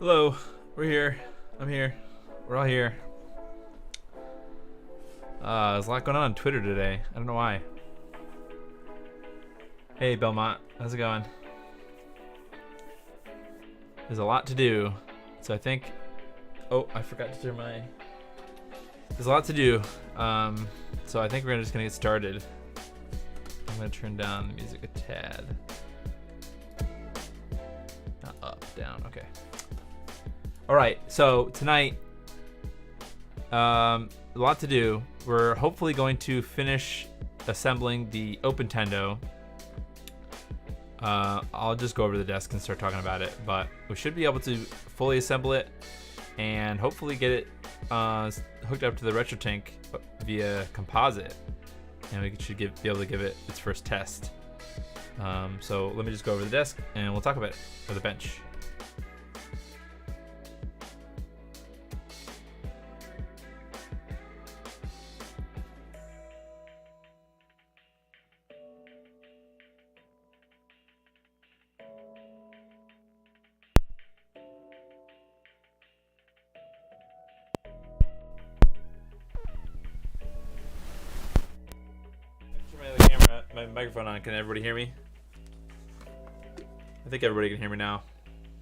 Hello, we're here. I'm here. We're all here. There's a lot going on Twitter today. I don't know why. Hey, Belmont. How's it going? There's a lot to do. So I think... Oh, I forgot to turn my... There's a lot to do. So I think we're just going to get started. I'm going to turn down the music a tad. Not up, down. Okay. Alright, so tonight... a lot to do. We're hopefully going to finish assembling the OpenTendo. I'll just go over to the desk and start talking about it, but we should be able to fully assemble it and hopefully get it hooked up to the RetroTink via composite, and we should be able to give it its first test. So let me just go over to the desk and we'll talk about it, or the bench. My microphone on. Can everybody hear me? I think everybody can hear me now.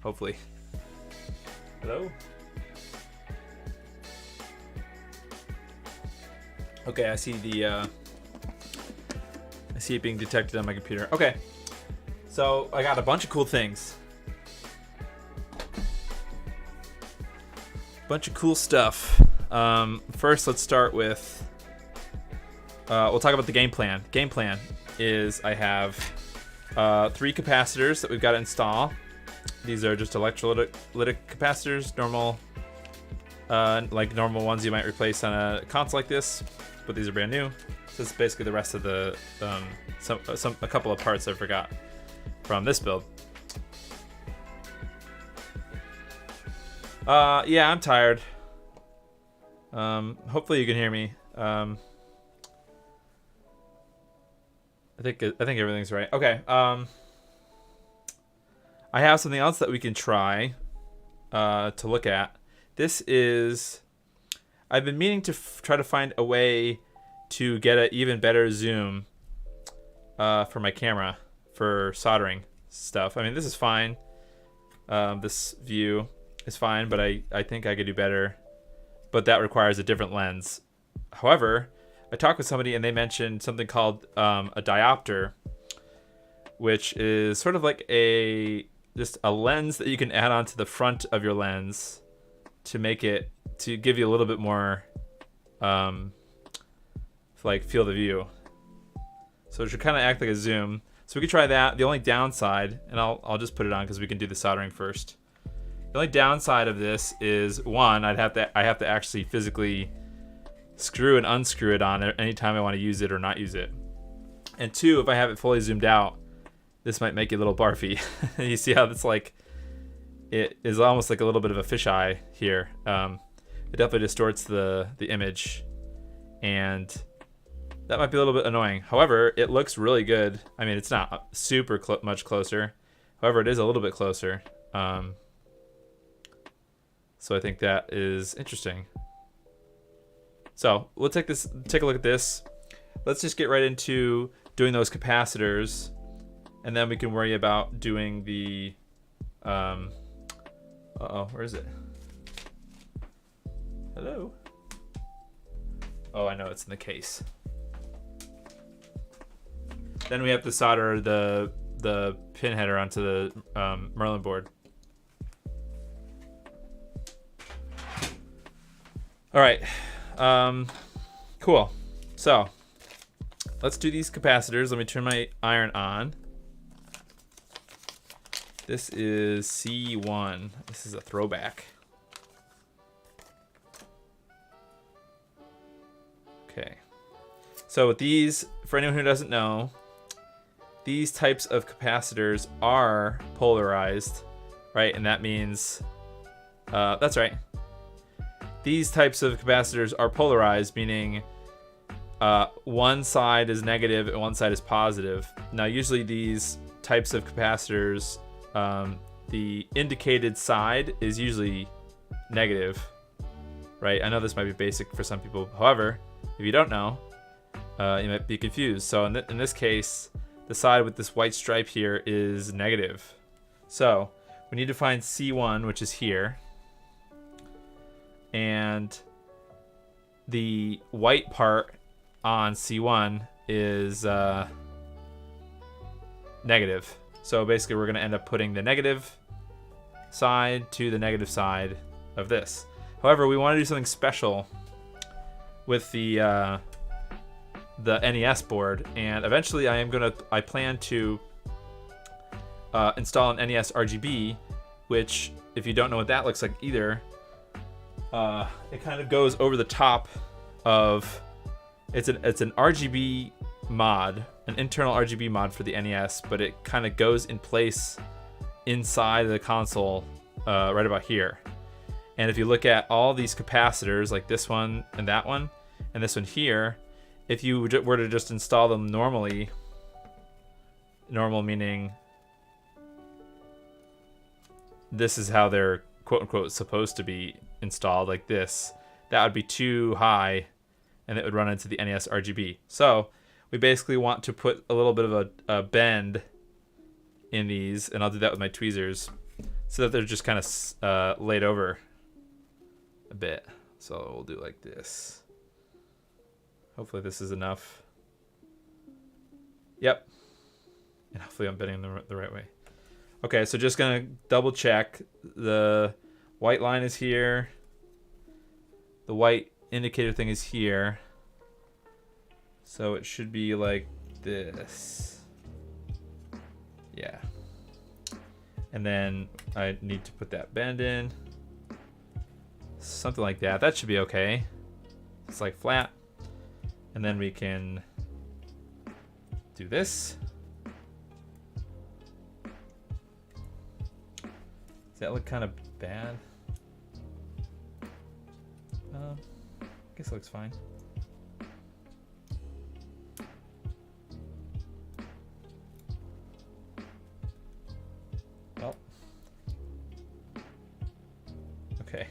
Hopefully. Hello? Okay, I see it being detected on my computer. Okay. So I got a bunch of cool things. Bunch of cool stuff. First, let's start with we'll talk about the game plan. Game plan is I have 3 capacitors that we've got to install. These are just electrolytic capacitors, normal, like normal ones you might replace on a console like this, but these are brand new. So it's basically the rest of the a couple of parts I forgot from this build. Yeah, I'm tired. Hopefully you can hear me. I think everything's right. Okay. I have something else that we can try to look at. This is... I've been meaning to try to find a way to get an even better zoom for my camera for soldering stuff. I mean, this is fine. This view is fine, but I think I could do better. But that requires a different lens. However, I talked with somebody and they mentioned something called a diopter, which is sort of like just a lens that you can add onto the front of your lens to give you a little bit more like field of view. So it should kind of act like a zoom. So we could try that. The only downside, and I'll just put it on because we can do the soldering first. The only downside of this is, one, I have to actually physically screw and unscrew it on anytime I want to use it or not use it. And 2, if I have it fully zoomed out, this might make it a little barfy. You see how it's like, it is almost like a little bit of a fisheye here. It definitely distorts the image, and that might be a little bit annoying. However, it looks really good. I mean, it's not super much closer. However, it is a little bit closer. So I think that is interesting. So we'll take a look at this. Let's just get right into doing those capacitors, and then we can worry about doing the where is it? Hello? Oh, I know, it's in the case. Then we have to solder the pin header onto the Merlin board. All right. Cool. So let's do these capacitors. Let me turn my iron on. This is C1. This is a throwback. Okay. So with these, for anyone who doesn't know, these types of capacitors are polarized, right? And that means, that's right. These types of capacitors are polarized, meaning one side is negative and one side is positive. Now, usually these types of capacitors the indicated side is usually negative, right? I know this might be basic for some people. However, if you don't know, you might be confused. So in this case, the side with this white stripe here is negative. So we need to find C1, which is here. And the white part on C1 is negative. So basically we're going to end up putting the negative side to the negative side of this. However, we want to do something special with the NES board, and eventually I plan to install an NES RGB, which, if you don't know what that looks like either, it kind of goes over the top of, it's an RGB mod, an internal RGB mod for the NES, but it kind of goes in place inside the console right about here. And if you look at all these capacitors, like this one and that one and this one here, if you were to just install them normally, normal meaning this is how they're quote unquote supposed to be installed, like this, that would be too high and it would run into the NES RGB. So we basically want to put a little bit of a bend in these, and I'll do that with my tweezers so that they're just kind of laid over a bit. So we'll do like this. Hopefully this is enough. Yep. And hopefully I'm bending them the right way. Okay, so just gonna double check. The white line is here. The white indicator thing is here. So it should be like this. Yeah. And then I need to put that bend in. Something like that. That should be okay. It's like flat. And then we can do this. Does that look kind of bad? I guess it looks fine. Well. Okay.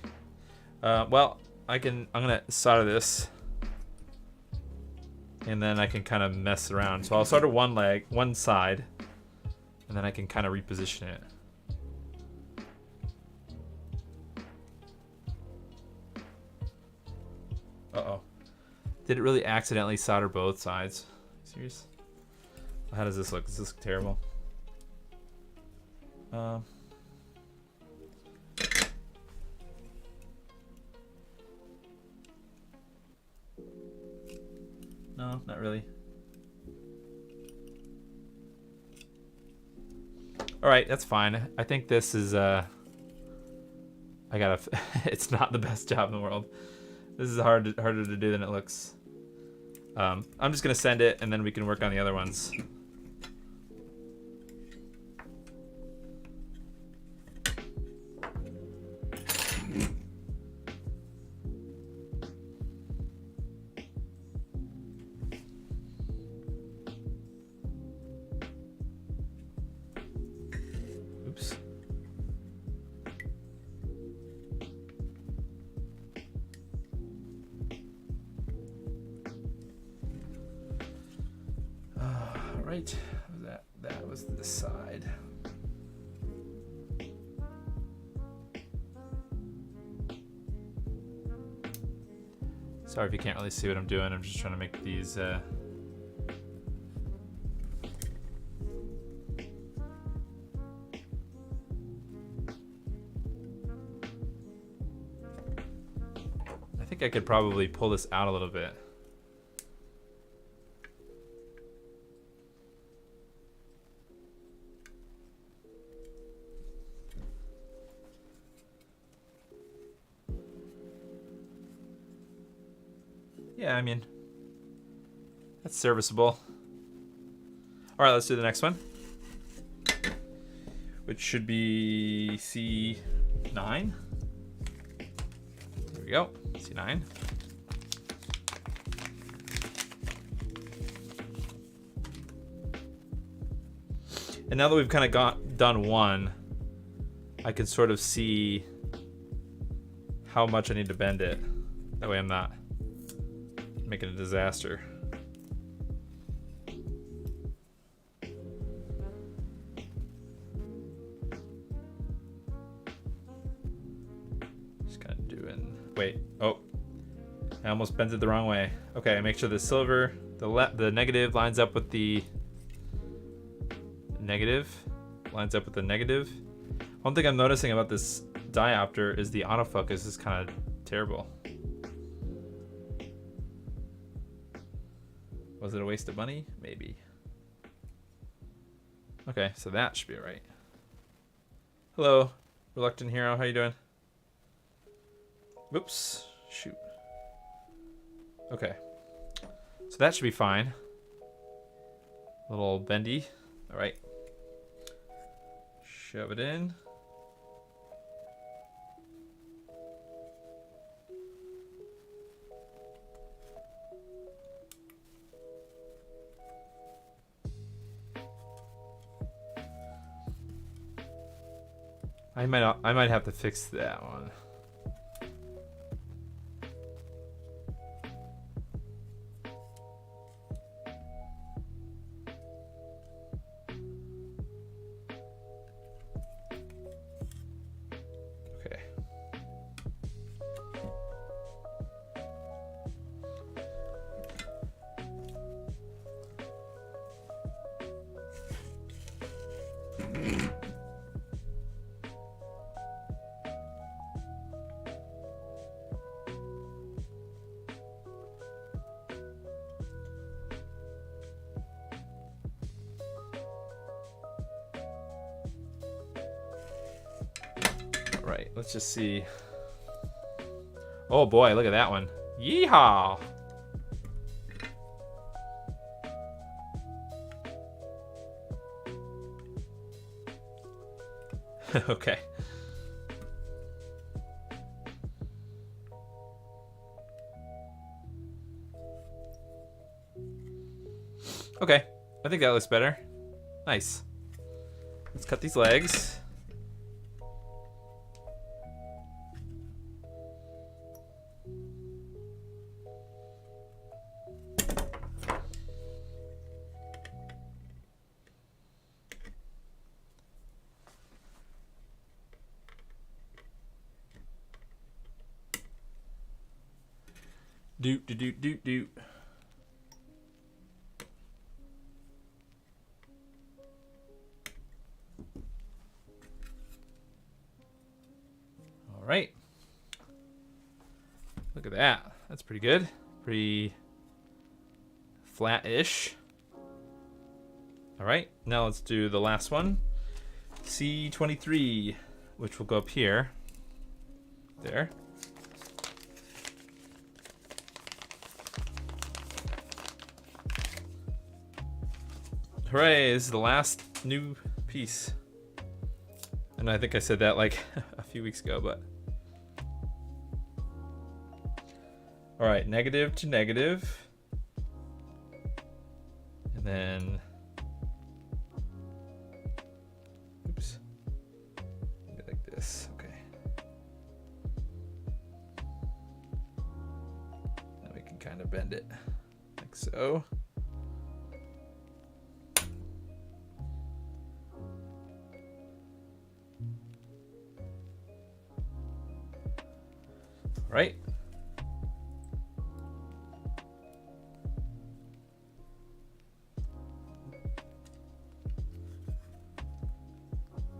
Well, I'm gonna solder this, and then I can kind of mess around. So I'll solder one side, and then I can kind of reposition it. Uh-oh. Did it really accidentally solder both sides? Serious? How does this look? Does this look terrible? No, not really. All right, that's fine. I think this is it's not the best job in the world. This is harder to do than it looks. I'm just gonna send it, and then we can work on the other ones. Oops. Right, that was this side. Sorry if you can't really see what I'm doing. I'm just trying to make these I think I could probably pull this out a little bit. Yeah, I mean, that's serviceable. All right, let's do the next one, which should be C9. There we go, C9. And now that we've kind of done one, I can sort of see how much I need to bend it. That way I'm not making a disaster. Just kind of doing, wait, oh, I almost bent it the wrong way. Okay, make sure the silver, the negative lines up with the negative. One thing I'm noticing about this diopter is the autofocus is kind of terrible. Was it a waste of money? Maybe. Okay, so that should be right. Hello, Reluctant Hero, how you doing? Whoops, shoot. Okay, so that should be fine. A little bendy, all right. Shove it in. I might have to fix that one. Okay. Right, let's just see. Oh boy, look at that one. Yeehaw! Okay. Okay, I think that looks better. Nice. Let's cut these legs. Doot, doot, doot, doot, doot. All right. Look at that. That's pretty good. Pretty flat-ish. All right. Now let's do the last one. C23, which will go up here. There. Hooray, this is the last new piece. And I think I said that like a few weeks ago, but. All right, negative to negative. And then, oops, maybe like this, okay. Then we can kind of bend it like so. Right.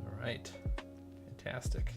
All right. Fantastic.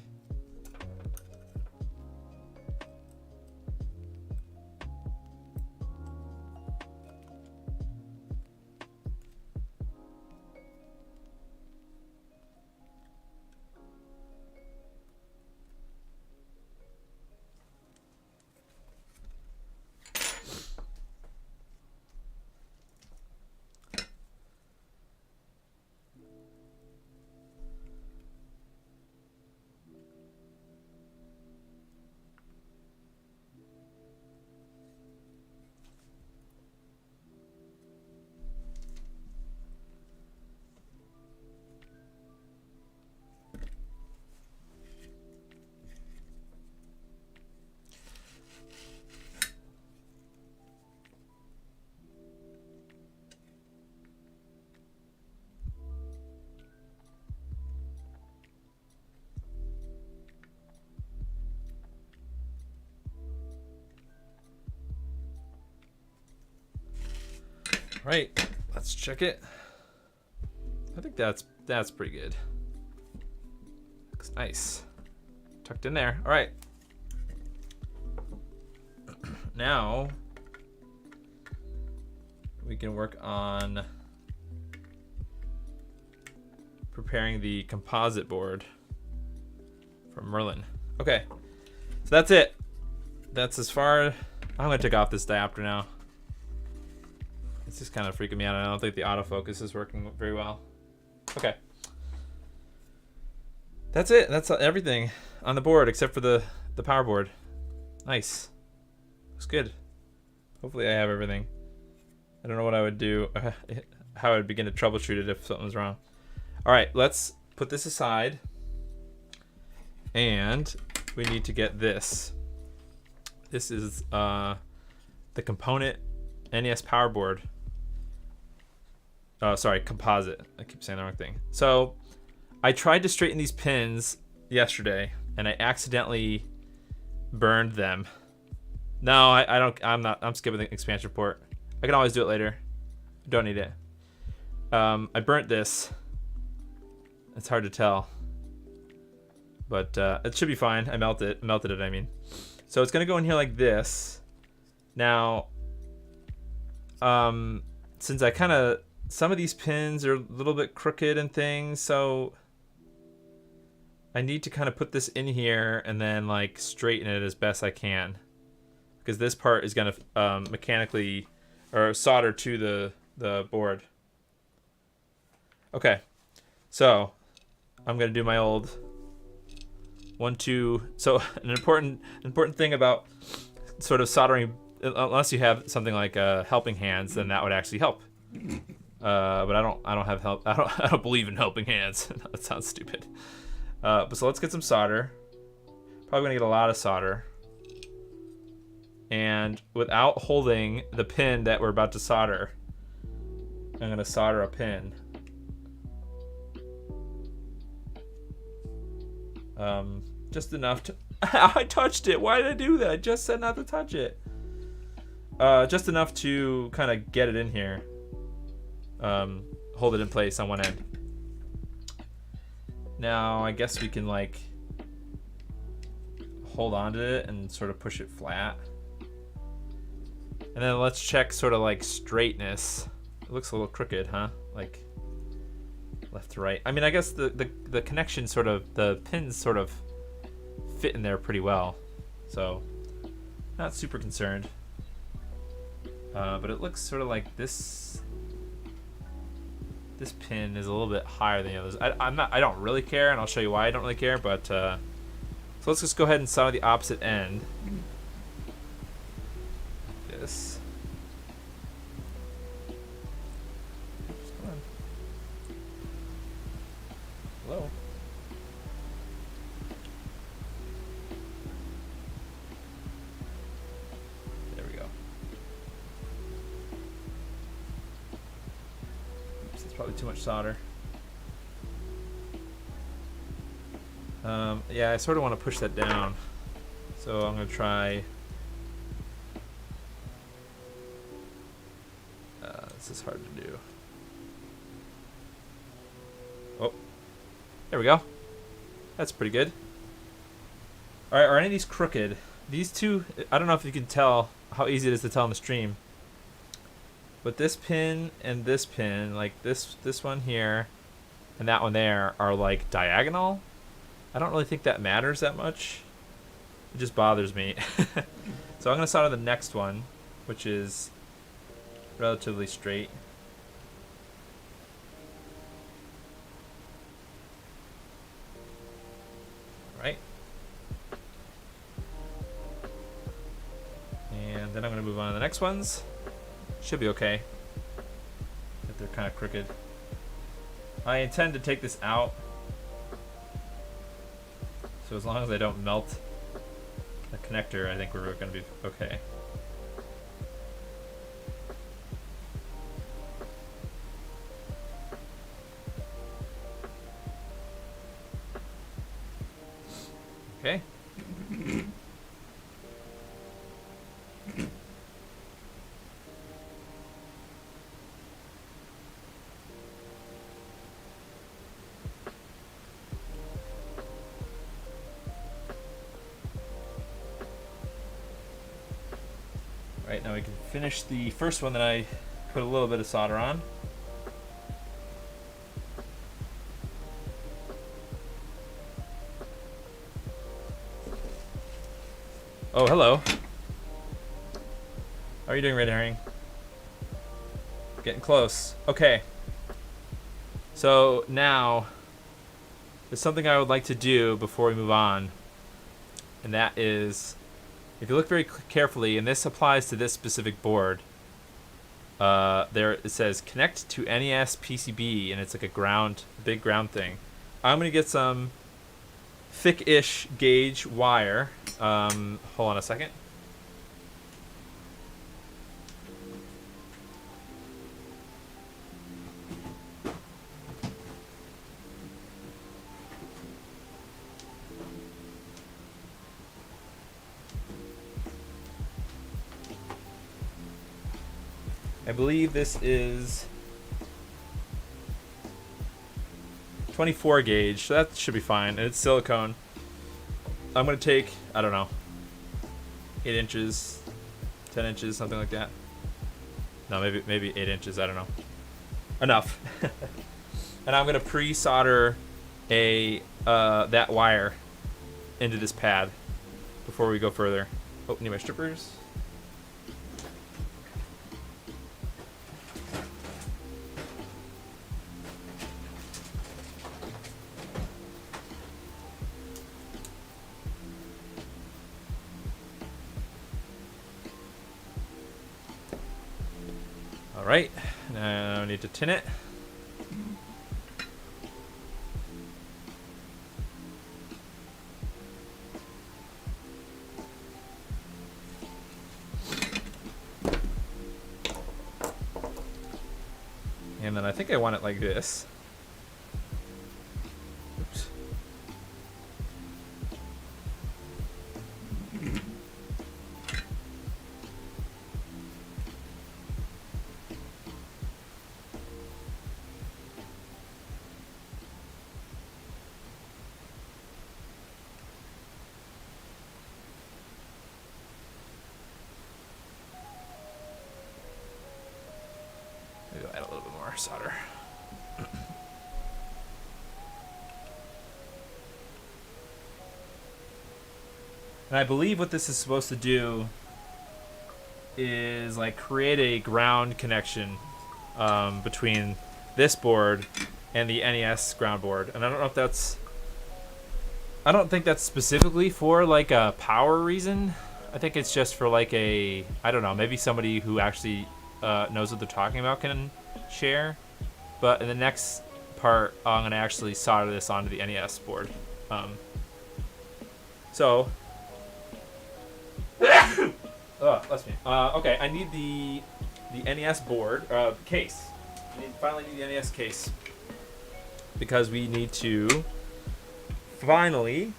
Right, let's check it. I think that's pretty good. Looks nice. Tucked in there. All right. Now we can work on preparing the composite board from Merlin. Okay, so that's it. That's as far. I'm gonna take off this diopter now. It's just kind of freaking me out. I don't think the autofocus is working very well. Okay. That's it. That's everything on the board except for the power board. Nice. Looks good. Hopefully I have everything. I don't know what I would do, how I would begin to troubleshoot it if something was wrong. All right, let's put this aside. And we need to get this. This is the component NES power board. Sorry, composite. I keep saying the wrong thing. So I tried to straighten these pins yesterday, and I accidentally burned them. No, I don't. I'm skipping the expansion port. I can always do it later. Don't need it. I burnt this. It's hard to tell, but it should be fine. I melted it. I mean, so it's gonna go in here like this. Now, since I kind of some of these pins are a little bit crooked and things, so I need to kind of put this in here and then like straighten it as best I can, because this part is gonna mechanically or solder to the board. Okay, so I'm gonna do my old 1, 2. So an important thing about sort of soldering, unless you have something like helping hands, then that would actually help. But I don't have help. I don't believe in helping hands. That sounds stupid. But so let's get some solder. Probably gonna get a lot of solder. And without holding the pin that we're about to solder, I'm gonna solder a pin. Just enough to. I touched it. Why did I do that? I just said not to touch it. Just enough to kind of get it in here. Hold it in place on one end. Now I guess we can like hold on to it and sort of push it flat. And then let's check sort of like straightness. It looks a little crooked, huh? Like left to right. I mean, I guess the connection sort of, the pins sort of fit in there pretty well. So not super concerned. But it looks sort of like this pin is a little bit higher than the others. I don't really care, and I'll show you why I don't really care, but so let's just go ahead and solder the opposite end. This. Come on. Hello. There we go. Oops, that's probably too much solder. Yeah, I sort of want to push that down. So I'm going to try. This is hard to do. Oh, there we go. That's pretty good. All right, are any of these crooked? These two, I don't know if you can tell how easy it is to tell on the stream. But this pin and this pin, like this one here and that one there, are like diagonal. I don't really think that matters that much. It just bothers me. So I'm gonna solder the next one, which is relatively straight. Right. And then I'm gonna move on to the next ones. Should be okay. If they're kind of crooked. I intend to take this out. So as long as I don't melt the connector, I think we're going to be okay. Okay. Right, now we can finish the first one that I put a little bit of solder on. Oh, hello. How are you doing, Red Herring? Getting close. Okay. So now, there's something I would like to do before we move on. And that is, if you look very carefully, and this applies to this specific board, there it says connect to NES PCB, and it's like a big ground thing. I'm going to get some thick-ish gauge wire. Hold on a second. I believe this is 24 gauge, so that should be fine. And it's silicone. I'm going to take, I don't know, 8 inches, 10 inches, something like that. No, maybe 8 inches, I don't know. Enough. And I'm going to pre-solder that wire into this pad before we go further. Oh, need my strippers. All right, now I need to tin it. And then I think I want it like this. Oops. Maybe I'll add a little bit more solder. And I believe what this is supposed to do is like create a ground connection between this board and the NES ground board. And I don't know if that's, I don't think that's specifically for like a power reason. I think it's just for like a, I don't know, maybe somebody who actually knows what they're talking about can share. But in the next part, I'm gonna actually solder this onto the NES board. So, bless me. Okay, I need the NES board case. Finally need the NES case because we need to finally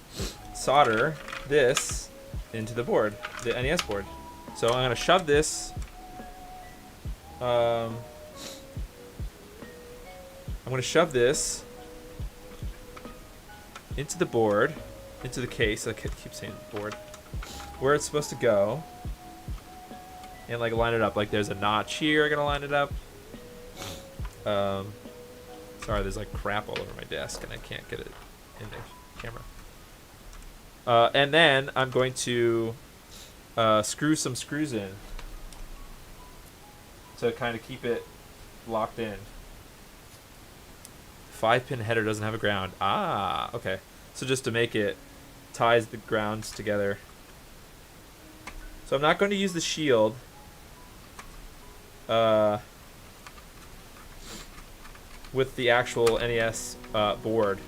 solder this into the board, the NES board. So I'm gonna shove this. I'm gonna shove this into the board, into the case. I keep saying board, where it's supposed to go, and like line it up. Like there's a notch here. I gotta line it up. Sorry, there's like crap all over my desk, and I can't get it in the camera. And then I'm going to screw some screws in to kind of keep it locked in. 5-pin header doesn't have a ground. Ah, okay. So just to make it ties the grounds together. So I'm not going to use the shield. With the actual NES board.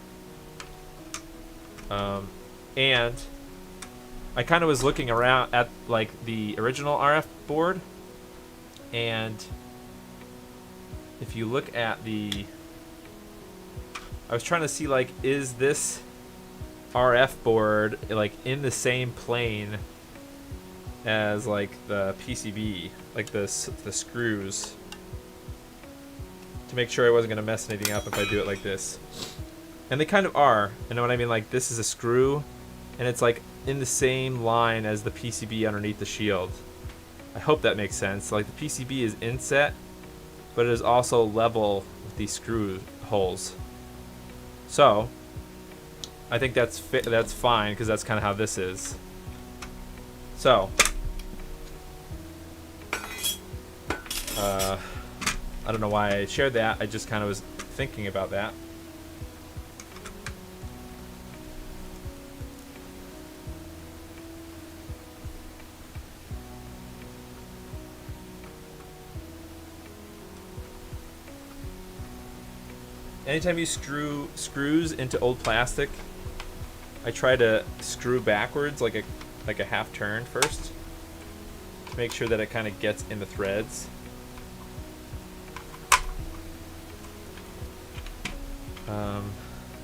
And I kind of was looking around at like the original RF board, and if you look at I was trying to see like, is this RF board like in the same plane as like the PCB, like the screws, to make sure I wasn't going to mess anything up if I do it like this. And they kind of are. You know what I mean? Like this is a screw, and it's like in the same line as the PCB underneath the shield. I hope that makes sense. Like the PCB is inset, but it is also level with these screw holes. So I think that's fine, because that's kind of how this is. So I don't know why I shared that. I just kind of was thinking about that. Anytime you screw screws into old plastic, I try to screw backwards like a half turn first to make sure that it kind of gets in the threads.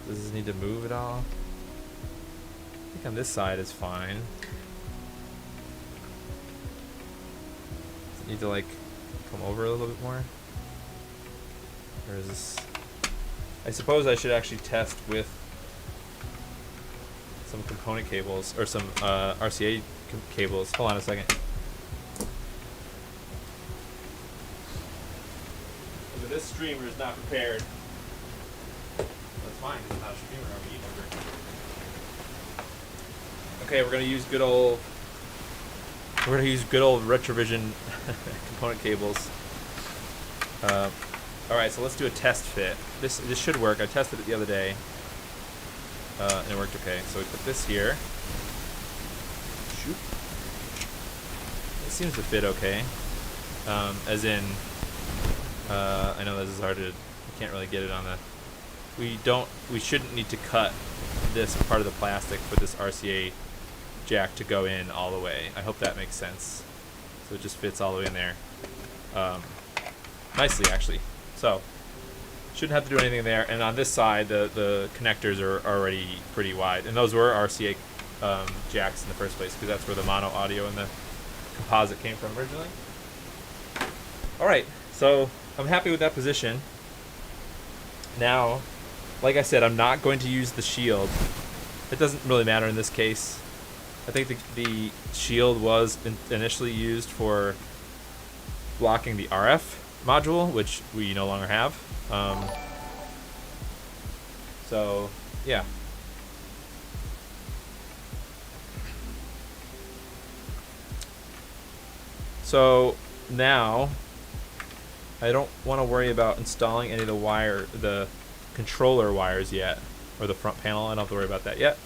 Does this need to move at all? I think on this side is fine. Does it need to like come over a little bit more? Or is this... I suppose I should actually test with some component cables, or some RCA cables. Hold on a second. This streamer is not prepared. That's fine, it's not a streamer on me either. Okay, we're gonna use good old Retrovision component cables. Alright, so let's do a test fit. This should work. I tested it the other day. And it worked okay. So we put this here. Shoot. It seems to fit okay. As in, I know this is hard to, you can't really get it on the, we shouldn't need to cut this part of the plastic for this RCA jack to go in all the way. I hope that makes sense. So it just fits all the way in there. Nicely, actually. So, shouldn't have to do anything there. And on this side, the connectors are already pretty wide. And those were RCA jacks in the first place, because that's where the mono audio and the composite came from originally. Alright, so I'm happy with that position. Now, like I said, I'm not going to use the shield. It doesn't really matter in this case. I think the shield was initially used for blocking the RF module, which we no longer have. So, yeah. So, now, I don't want to worry about installing any of the controller wires yet, or the front panel. I don't have to worry about that yet.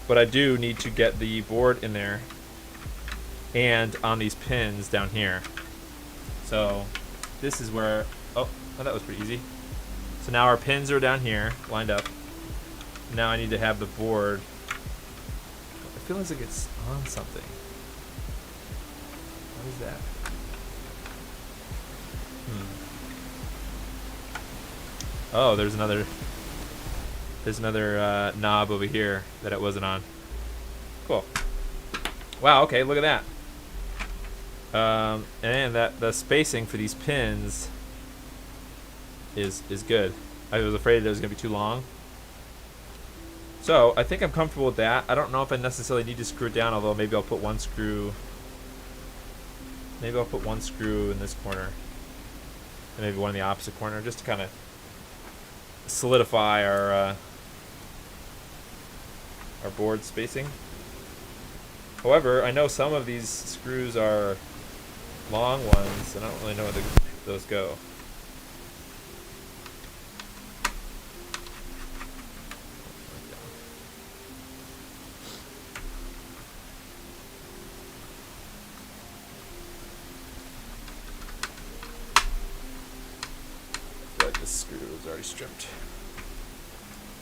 But I do need to get the board in there and on these pins down here. So this is where, oh, that was pretty easy. So now our pins are down here, lined up. Now I need to have the board. It feels like it's on something. What is that? Oh, there's another knob over here that it wasn't on. Cool. Wow, okay, look at that. And that the spacing for these pins is good. I was afraid it was gonna be too long. So I think I'm comfortable with that. I don't know if I necessarily need to screw it down, although maybe I'll put one screw. Maybe I'll put one screw in this corner, and maybe one in the opposite corner, just to kind of solidify our board spacing. However, I know some of these screws are long ones, and I don't really know where those go. I feel like this screw is already stripped.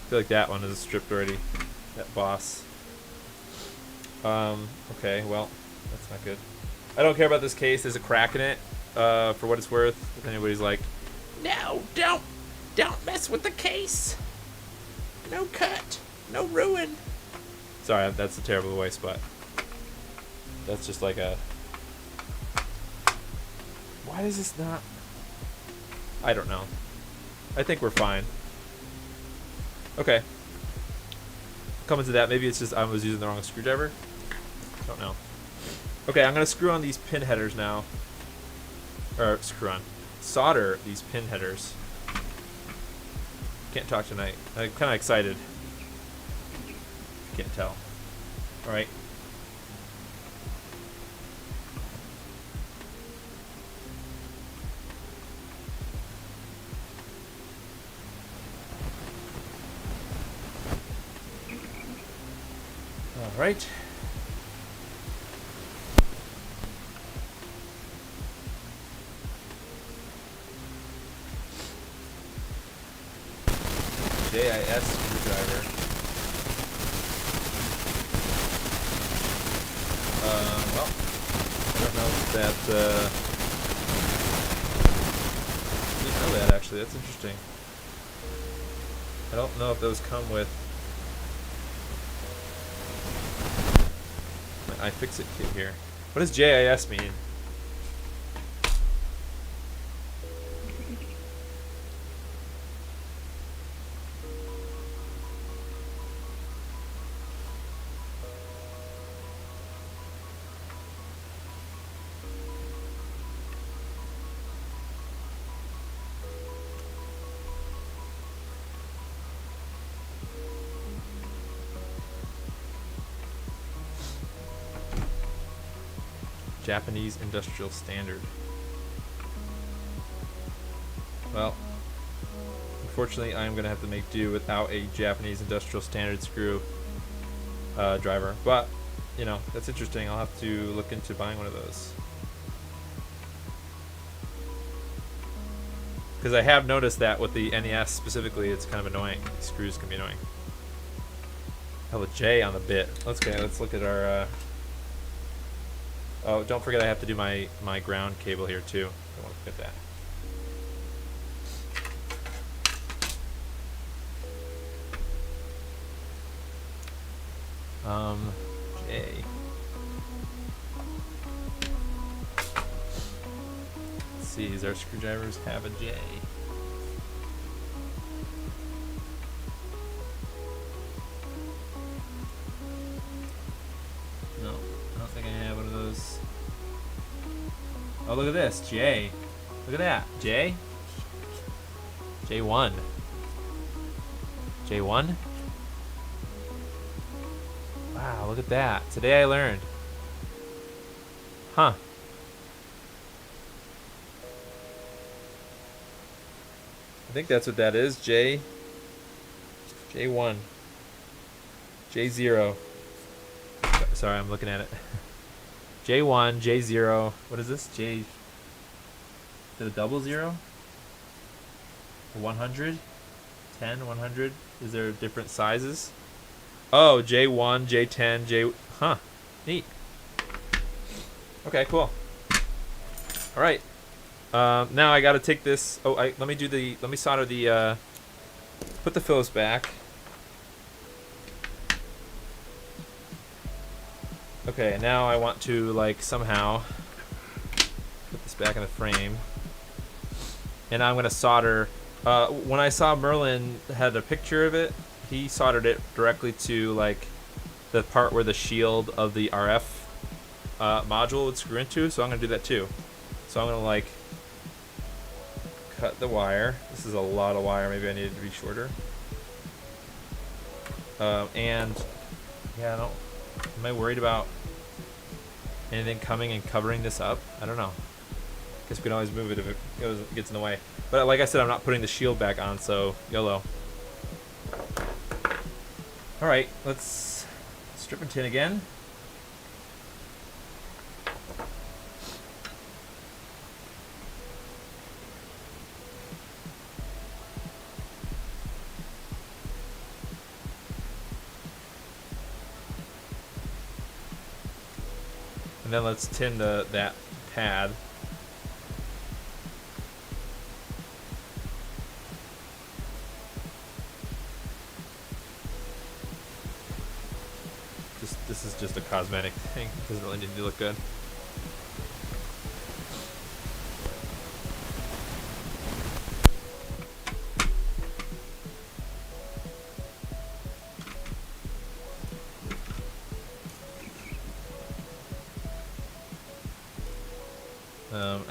I feel like that one is stripped already. That boss. Okay, well, that's not good. I don't care about this case. There's a crack in it, for what it's worth. If anybody's like, no, don't mess with the case. No cut, no ruin. Sorry, that's a terrible voice, but that's just like a... Why does this not... I don't know. I think we're fine. Okay. Coming to that, maybe it's just I was using the wrong screwdriver. Don't know. Okay, I'm gonna screw on these pin headers now. Or solder these pin headers. Can't talk tonight. I'm kind of excited. Can't tell. All right. All right. JIS screwdriver. Well, I don't know if that. I didn't know that actually. That's interesting. I don't know if those come with my iFixit kit here. What does JIS mean? Japanese industrial standard. Well, unfortunately, I'm going to have to make do without a Japanese industrial standard screw driver. But, you know, that's interesting. I'll have to look into buying one of those. Because I have noticed that with the NES specifically, it's kind of annoying. These screws can be annoying. I have a J on the bit. Let's look at our... Oh, don't forget I have to do my ground cable here too. Don't want to forget that. J. Let's see, does our screwdrivers have a J? No, I don't think I have one of those. Oh, look at this, J. Look at that, J. J1. J1? Wow, look at that. Today I learned. Huh. I think that's what that is, J. J1. J0. Sorry, I'm looking at it. J1, J0. What is this? J. Is it a double zero? 100? 10, 100? Is there different sizes? Oh, J1, J10, J. Huh. Neat. Okay, cool. All right. Now I got to take this. Oh, let me solder the. Put the Phillips back. Okay, now I want to like somehow put this back in the frame, and I'm gonna solder. When I saw Merlin had a picture of it, he soldered it directly to like the part where the shield of the RF module would screw into. So I'm gonna do that too. So I'm gonna like cut the wire. This is a lot of wire. Maybe I need it to be shorter. And yeah, I don't. Am I worried about anything coming and covering this up? I don't know. Guess we can always move it if it gets in the way. But like I said, I'm not putting the shield back on, so YOLO. All right, let's strip and tin again. And then let's tin that pad. This is just a cosmetic thing. It doesn't really need to look good.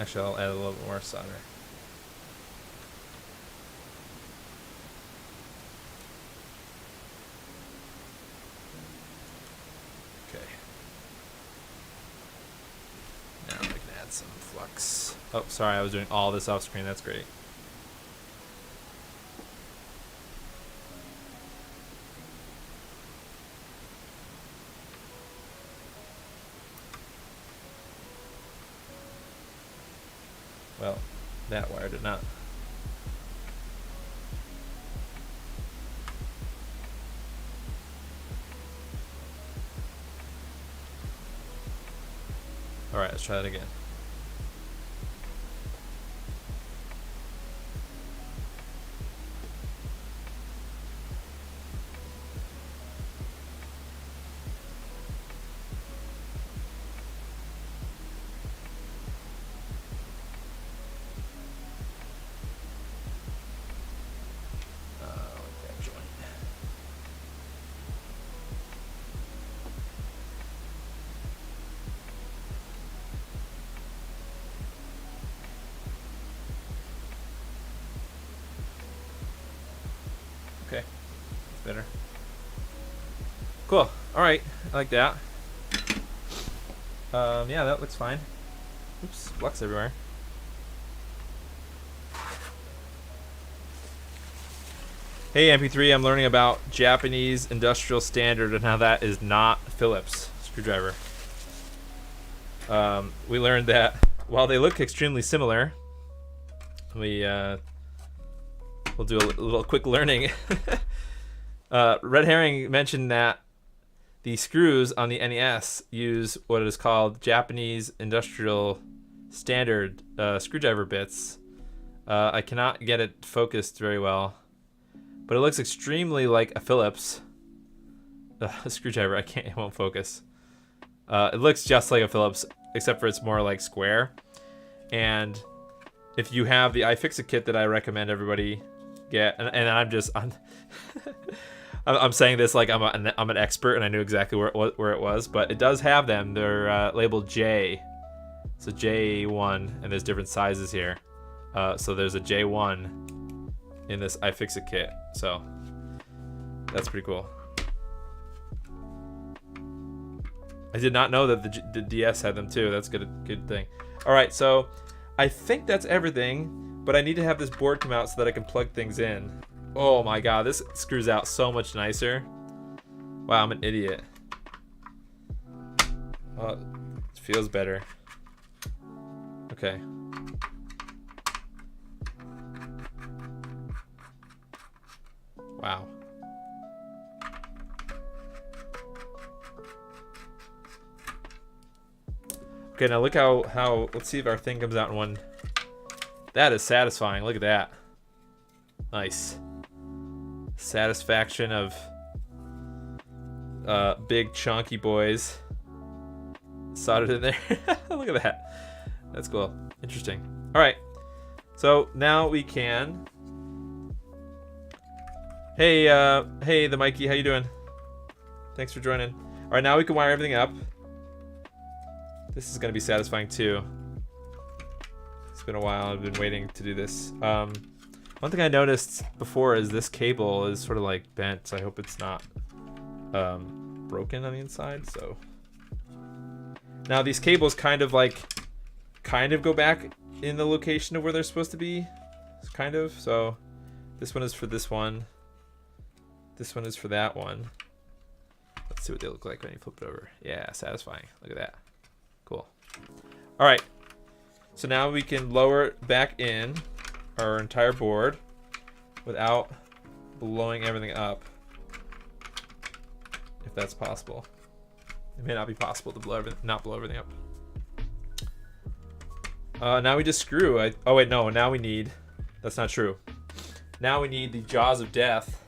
Actually, I'll add a little bit more solder. Okay. Now we can add some flux. Oh, sorry, I was doing all this off screen. That's great. Well, that wire did not. All right, let's try that again. Okay, that's better. Cool. All right, I like that. Yeah, that looks fine. Oops, flux everywhere. Hey MP3, I'm learning about Japanese industrial standard and how that is not Phillips screwdriver. We learned that while they look extremely similar, we'll do a little quick learning. Red Herring mentioned that the screws on the NES use what is called Japanese industrial standard screwdriver bits. I cannot get it focused very well, but it looks extremely like a Phillips screwdriver. It won't focus. It looks just like a Phillips, except for it's more like square. And if you have the iFixit kit that I recommend everybody get, and I'm saying this like I'm an expert and I knew exactly where it was, but it does have them. They're labeled J, so J1, and there's different sizes here. So there's a J1 in this iFixit kit, so that's pretty cool. I did not know that the DS had them too. That's good thing. All right, so I think that's everything, but I need to have this board come out so that I can plug things in. Oh my god, this screws out so much nicer. Wow, I'm an idiot. Oh, it feels better. Okay. Wow. Okay, now look how let's see if our thing comes out in one. That is satisfying. Look at that. Nice. Satisfaction of big chunky boys soldered in there. Look at that. That's cool. Interesting. All right. So now we can. Hey, the Mikey, how you doing? Thanks for joining. All right, now we can wire everything up. This is gonna be satisfying too. It's been a while. I've been waiting to do this. One thing I noticed before is this cable is sort of like bent, so I hope it's not broken on the inside. So now these cables kind of go back in the location of where they're supposed to be, kind of. So this one is for this one. This one is for that one. Let's see what they look like when you flip it over. Yeah, satisfying. Look at that. Cool. All right. So now we can lower it back in our entire board without blowing everything up, if that's possible. It may not be possible to not blow everything up. Now we just screw. Oh wait, no. Now we need. That's not true. Now we need the jaws of death.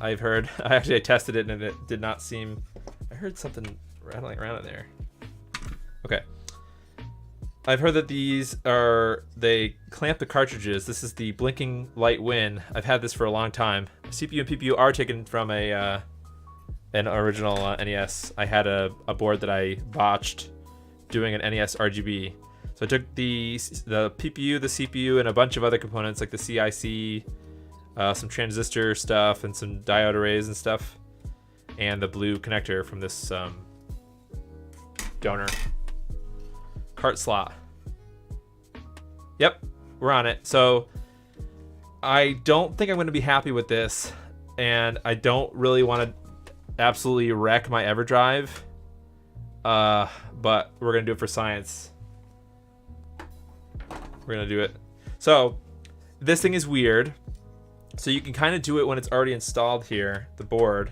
I've heard. I tested it and it did not seem. I heard something rattling around in there. Okay. I've heard that they clamp the cartridges. This is the blinking light win. I've had this for a long time. CPU and PPU are taken from an original NES. I had a board that I botched doing an NES RGB. So I took the PPU, the CPU, and a bunch of other components like the CIC, some transistor stuff, and some diode arrays and stuff, and the blue connector from this donor cart slot. Yep, we're on it. So I don't think I'm going to be happy with this, and I don't really want to absolutely wreck my EverDrive, but we're going to do it for science. We're going to do it. So this thing is weird. So you can kind of do it when it's already installed here, the board,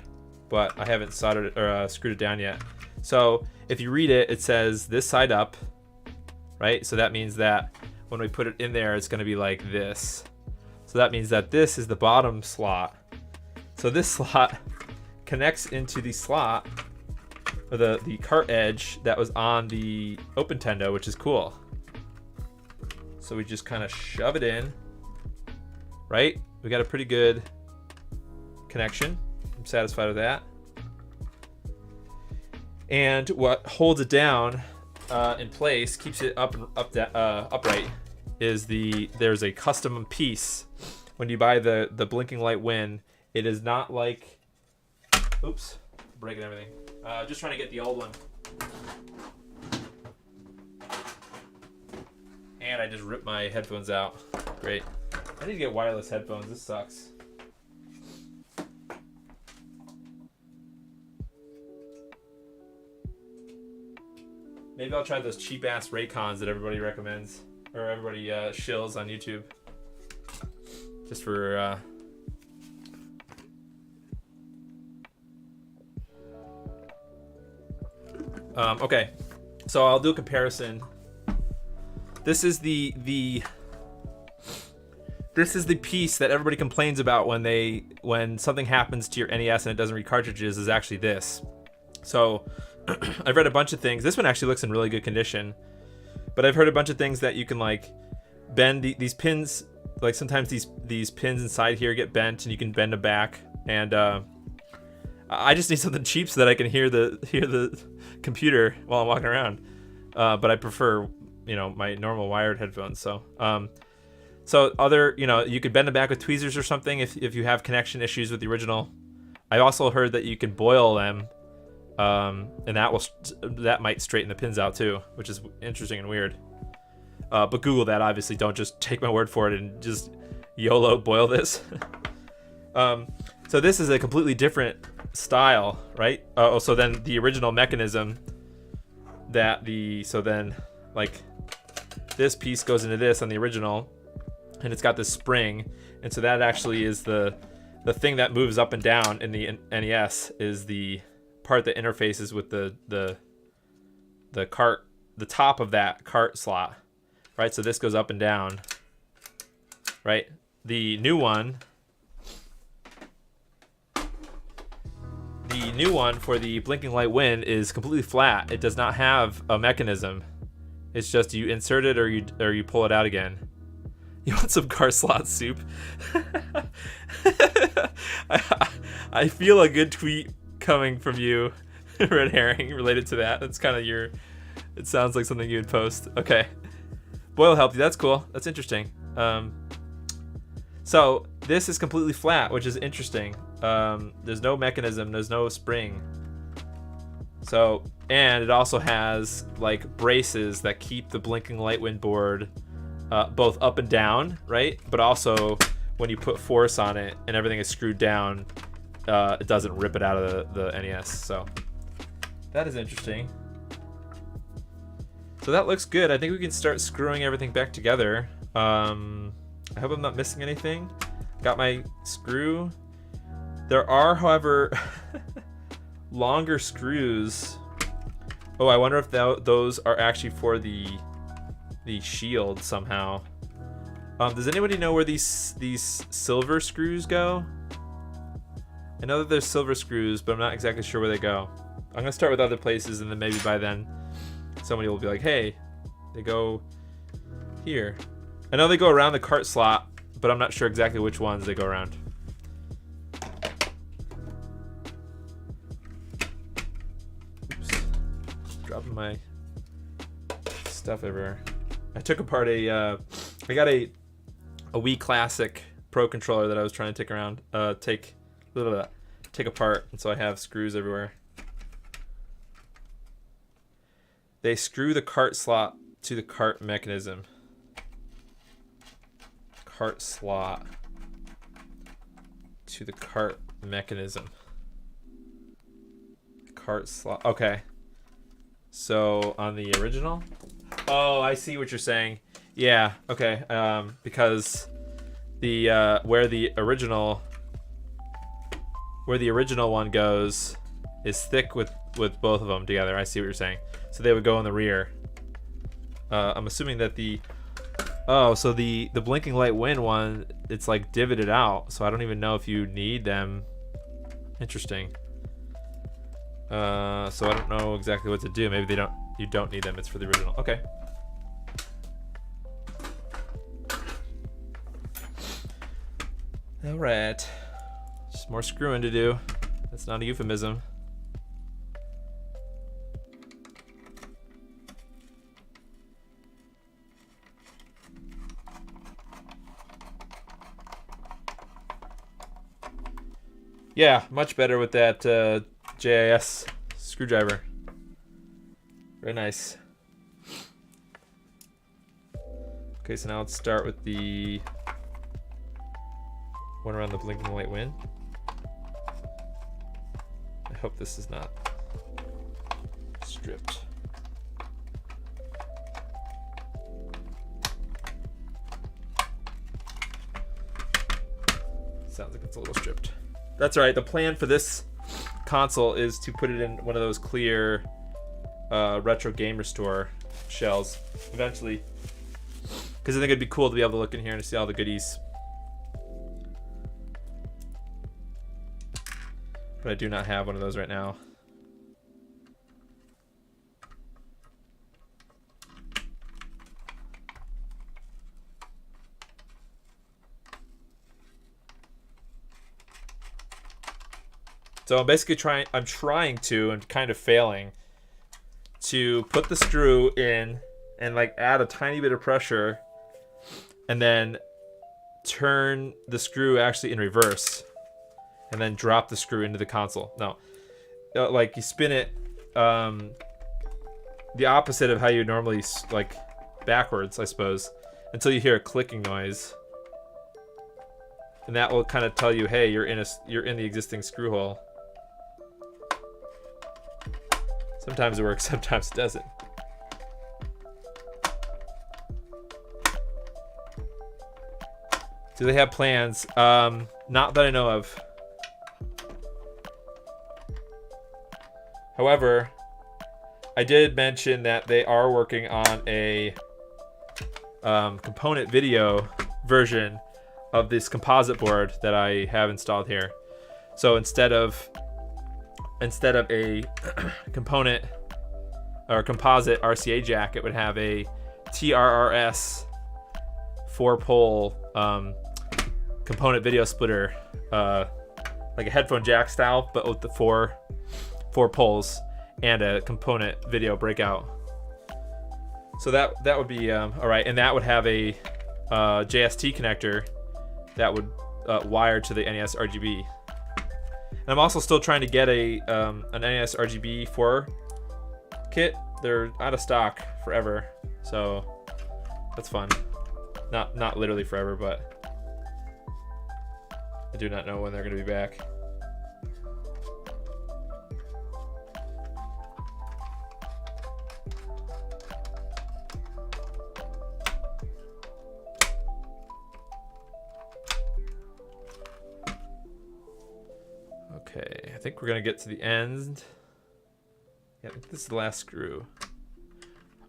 but I haven't soldered it or screwed it down yet. So if you read it, it says this side up, right? So that means that when we put it in there, it's going to be like this. So that means that this is the bottom slot. So this slot connects into the slot, or the cart edge that was on the OpenTendo, which is cool. So we just kind of shove it in, right? We got a pretty good connection. I'm satisfied with that. And what holds it down in place, keeps it upright, is there's a custom piece. When you buy the blinking light win, it is not like, oops, breaking everything. Just trying to get the old one. And I just ripped my headphones out. Great. I need to get wireless headphones. This sucks. Maybe I'll try those cheap ass Raycons that everybody recommends, or everybody shills on YouTube. Just for okay. So I'll do a comparison. This is the piece that everybody complains about when something happens to your NES and it doesn't read cartridges, is actually this. So I've read a bunch of things. This one actually looks in really good condition, but I've heard a bunch of things that you can like bend these pins. Like sometimes these pins inside here get bent and you can bend them back. And I just need something cheap so that I can hear the computer while I'm walking around. But I prefer, my normal wired headphones. So other, you could bend them back with tweezers or something if you have connection issues with the original. I also heard that you can boil them, and that might straighten the pins out too, which is interesting and weird. But Google that, obviously. Don't just take my word for it and just YOLO boil this. So this is a completely different style, right? So then the original mechanism so then like this piece goes into this on the original, and it's got this spring, and so that actually is the thing that moves up and down in the NES, is the part that interfaces with the cart, the top of that cart slot, right? So this goes up and down, right? The new one for the blinking light win is completely flat. It does not have a mechanism. It's just you insert it or you pull it out again. You want some car slot soup? I feel a good tweet coming from you, Red Herring, related to that. That's kind of it sounds like something you would post. Okay. Boil helped you. That's cool. That's interesting. So this is completely flat, which is interesting. There's no mechanism. There's no spring. So, and it also has like braces that keep the blinking light wind board both up and down, right? But also when you put force on it and everything is screwed down, it doesn't rip it out of the NES. So that is interesting. So that looks good. I think we can start screwing everything back together. I hope I'm not missing anything. Got my screw. There are, however, longer screws. Oh, I wonder if those are actually for the shield somehow. Does anybody know where these silver screws go? I know that there's silver screws, but I'm not exactly sure where they go. I'm gonna start with other places, and then maybe by then somebody will be like, hey, they go here. I know they go around the cart slot, but I'm not sure exactly which ones they go around. Oops. Dropping my stuff everywhere. I took apart I got a Wii Classic Pro controller that I was trying to take apart, and so I have screws everywhere. They screw the cart slot to the cart mechanism. Cart slot to the cart mechanism. Cart slot. Okay. So on the original? Oh, I see what you're saying. Yeah. Okay. Because the where the original one goes is thick with both of them together. I see what you're saying. So they would go in the rear. I'm assuming that the blinking light win one, it's like divoted out, so I don't even know if you need them. Interesting. So I don't know exactly what to do. Maybe you don't need them. It's for the original. Okay. All right. Just more screwing to do. That's not a euphemism. Yeah, much better with that JIS screwdriver. Very nice. Okay, so now let's start with the one around the blinking light win. I hope this is not stripped. Sounds like it's a little stripped. That's all right. The plan for this console is to put it in one of those clear retro gamer store shells eventually, because I think it'd be cool to be able to look in here and see all the goodies. But I do not have one of those right now. So I'm basically trying to, and kind of failing, to put the screw in and like add a tiny bit of pressure and then turn the screw actually in reverse and then drop the screw into the console. No, like you spin it the opposite of how you normally, like backwards, I suppose, until you hear a clicking noise. And that will kind of tell you, hey, you're in the existing screw hole. Sometimes it works, sometimes it doesn't. Do they have plans? Not that I know of. However, I did mention that they are working on a component video version of this composite board that I have installed here. So instead of a component or composite RCA jack, it would have a TRRS 4-pole component video splitter, like a headphone jack style, but with the four poles and a component video breakout. So that would be all right, and that would have a JST connector that would wire to the NES RGB. And I'm also still trying to get an NES RGB 4 kit. They're out of stock forever, so that's fun. Not literally forever, but I do not know when they're going to be back. Okay, I think we're gonna get to the end. Yeah, I think this is the last screw.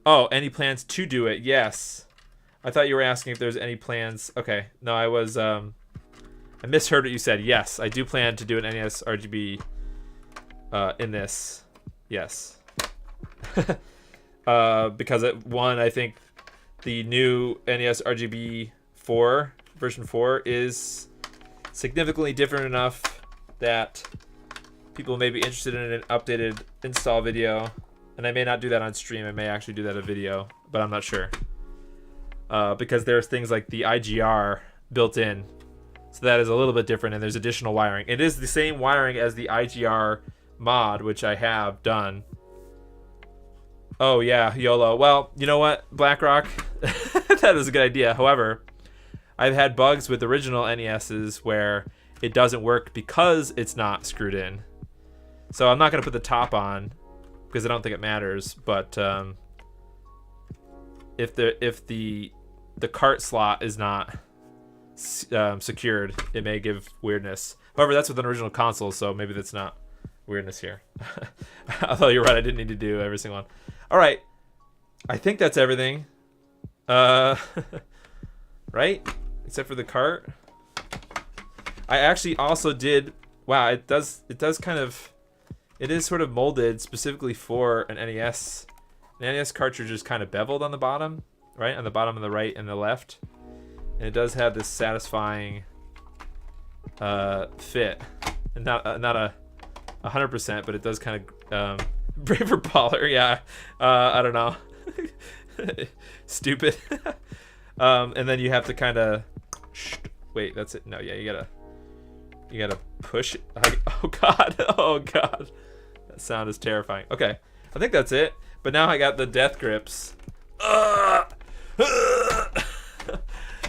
Oh, any plans to do it? Yes. I thought you were asking if there's any plans. Okay, no, I was I misheard what you said. Yes, I do plan to do an NES RGB in this. Yes. Because I think the new NES RGB 4 version 4 is significantly different enough that people may be interested in an updated install video, and I may not do that on stream. I may actually do that a video, but I'm not sure. because there's things like the IGR built in. So that is a little bit different, and there's additional wiring. It is the same wiring as the IGR mod, which I have done. Oh yeah, YOLO. Well, you know what, BlackRock? That is a good idea. However, I've had bugs with original NESs where it doesn't work because it's not screwed in. So I'm not going to put the top on because I don't think it matters. But if the cart slot is not secured, it may give weirdness. However, that's with an original console, so maybe that's not weirdness here. Although you're right, I didn't need to do every single one. All right, I think that's everything. Right? Except for the cart. I actually also did. Wow, it does kind of. It is sort of molded specifically for an NES. An NES cartridge is kind of beveled on the bottom, right? On the bottom of the right and the left. And it does have this satisfying fit, and not a 100%, but it does kind of braver baller. Yeah, I don't know. Stupid. And then you have to kind of wait. That's it. No, yeah, you gotta push it. Oh god, that sound is terrifying. Okay, I think that's it. But now I got the death grips.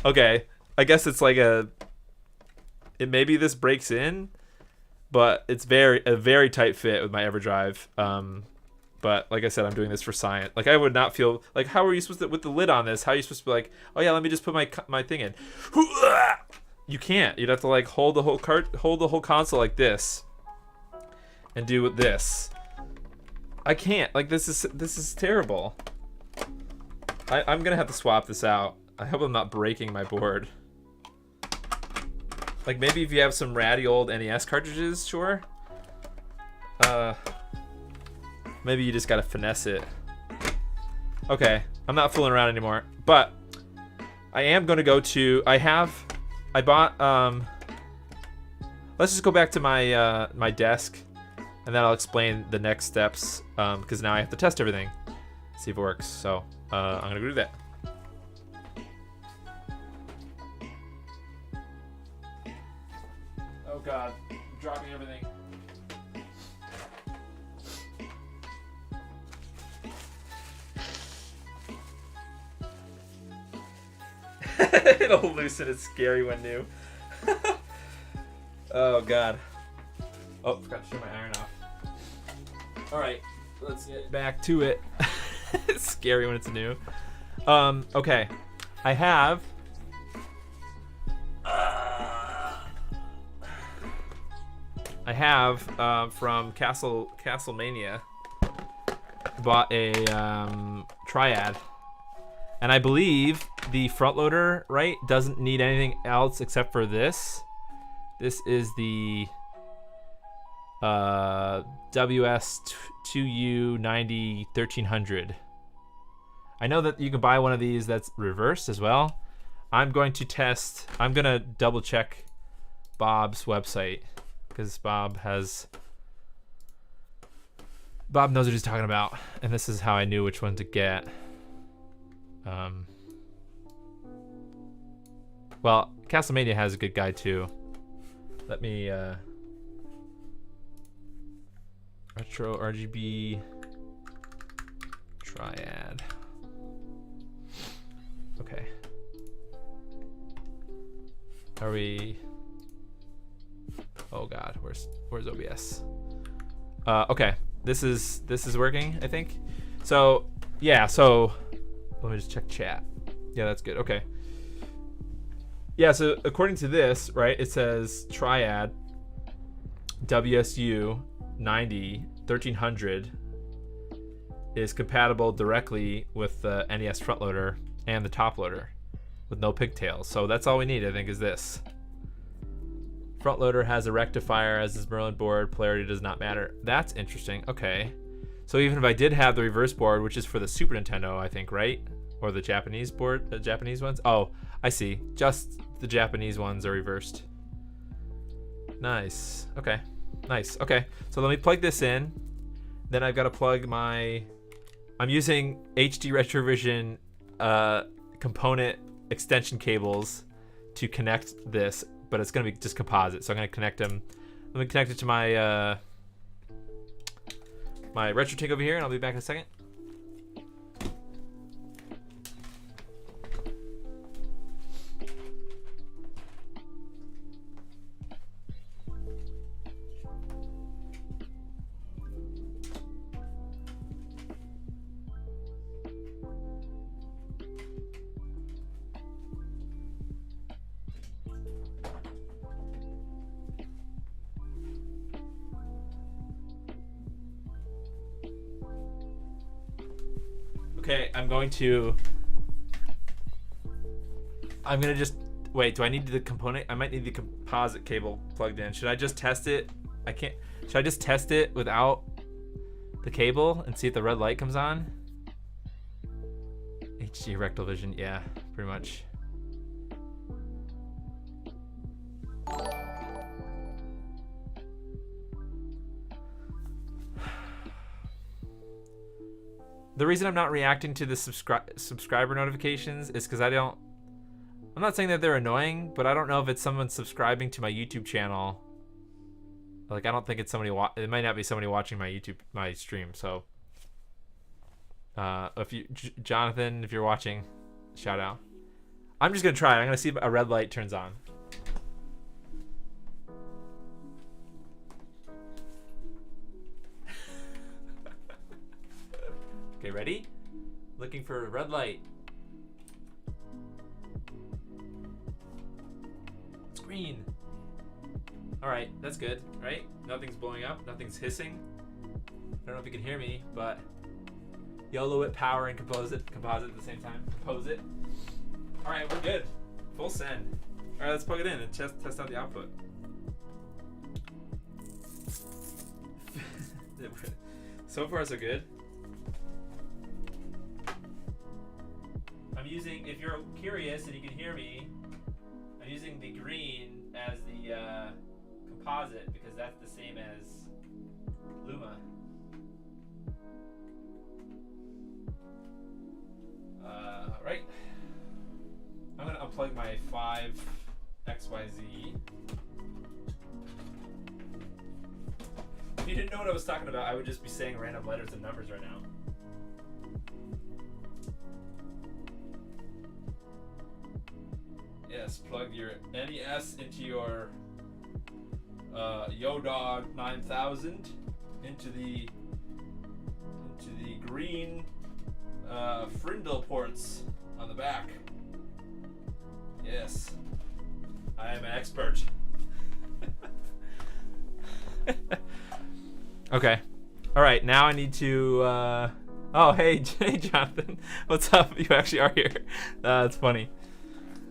Okay, I guess it's like maybe this breaks in, but it's a very tight fit with my EverDrive. But like I said, I'm doing this for science. Like I would not feel like, how are you supposed to, with the lid on this, how are you supposed to be like, oh yeah, let me just put my thing in. You can't. You'd have to like hold the whole console like this and do this. I can't. Like this is terrible. I'm gonna have to swap this out. I hope I'm not breaking my board. Like maybe if you have some ratty old NES cartridges, sure. Maybe you just gotta finesse it. Okay, I'm not fooling around anymore. But I am gonna go to. I bought. Let's just go back to my my desk, and then I'll explain the next steps. Because now I have to test everything, see if it works. So I'm gonna go do that. Oh god, I'm dropping everything. It'll loosen. It's scary when new. Oh god. Oh, forgot to turn my iron off. Alright, let's get back to it. It's scary when it's new. Okay. I have from Castlemania bought a Triad. And I believe the front loader, right, doesn't need anything else except for this. This is the WS2U90 1300. I know that you can buy one of these that's reversed as well. I'm going to double check Bob's website because Bob knows what he's talking about, and this is how I knew which one to get. Well, Castlemania has a good guide too. Let me retro RGB Triad. Okay. Are we? Oh god, where's OBS? Okay, this is working, I think. So yeah, so let me just check chat. Yeah, that's good. Okay. Yeah, so according to this, right, it says Triad WSU 90 1300 is compatible directly with the NES front loader and the top loader with no pigtails. So that's all we need, I think, is this. Front loader has a rectifier as is Merlin board. Polarity does not matter. That's interesting. Okay. So even if I did have the reverse board, which is for the Super Nintendo, I think, right? Or the Japanese board, the Japanese ones? Oh, I see. Just the Japanese ones are reversed. Nice. Okay. Nice. Okay. So let me plug this in. Then I've got to plug my... I'm using HD Retrovision component extension cables to connect this, but it's gonna be just composite. So I'm gonna connect them. Let me connect it to my my RetroTink over here, and I'll be back in a second. Okay, I'm gonna just wait. Do I need the component? I might need the composite cable plugged in. Should I just test it? I can't. Should I just test it without the cable and see if the red light comes on? HD rectal vision, yeah, pretty much. The reason I'm not reacting to the subscriber notifications is because I'm not saying that they're annoying, but I don't know if it's someone subscribing to my YouTube channel. Like, I don't think it's somebody, it might not be somebody watching my stream. So, if you, Jonathan, if you're watching, shout out. I'm just going to try it. I'm going to see if a red light turns on. Okay, ready? Looking for a red light. It's green. All right, that's good, right? Nothing's blowing up, nothing's hissing. I don't know if you can hear me, but YOLO it, power, and composite at the same time. Compose it. All right, we're good. Full send. All right, let's plug it in and test out the output. So far, so good. I'm using, if you're curious and you can hear me, I'm using the green as the composite because that's the same as Luma. Right. I'm gonna unplug my 5XYZ. If you didn't know what I was talking about, I would just be saying random letters and numbers right now. Yes, plug your NES into your Yodog 9000 into the green Frindle ports on the back. Yes, I am an expert. Okay, all right. Now I need to. Oh, hey, Jonathan, what's up? You actually are here. That's funny.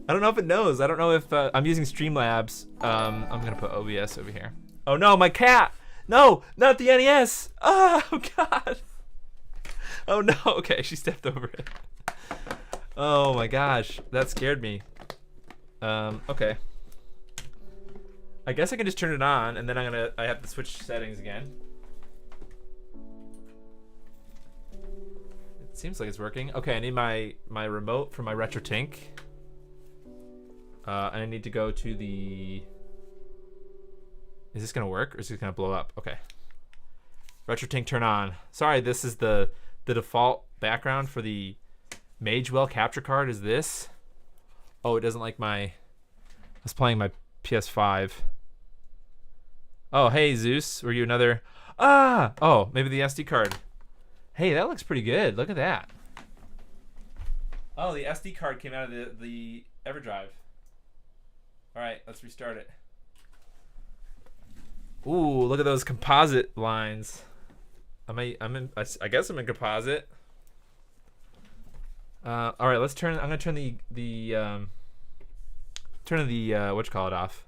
I don't know if it knows. I don't know if I'm using Streamlabs. I'm gonna put OBS over here. Oh no, my cat! No, not the NES! Oh God! Oh no! Okay, she stepped over it. Oh my gosh, that scared me. Okay. I guess I can just turn it on, and then I have to switch settings again. It seems like it's working. Okay, I need my remote for my RetroTink. And I need to go to the... Is this gonna work or is it gonna blow up? Okay. RetroTink turn on. Sorry, this is the default background for the Magewell capture card is this. Oh, it doesn't like my... I was playing my PS5. Oh, hey Zeus, were you another... Ah! Oh, maybe the SD card. Hey, that looks pretty good. Look at that. Oh, the SD card came out of the EverDrive. All right, let's restart it. Ooh, look at those composite lines. I guess I'm in composite. All right, let's turn. I'm gonna turn the whatchamacallit off.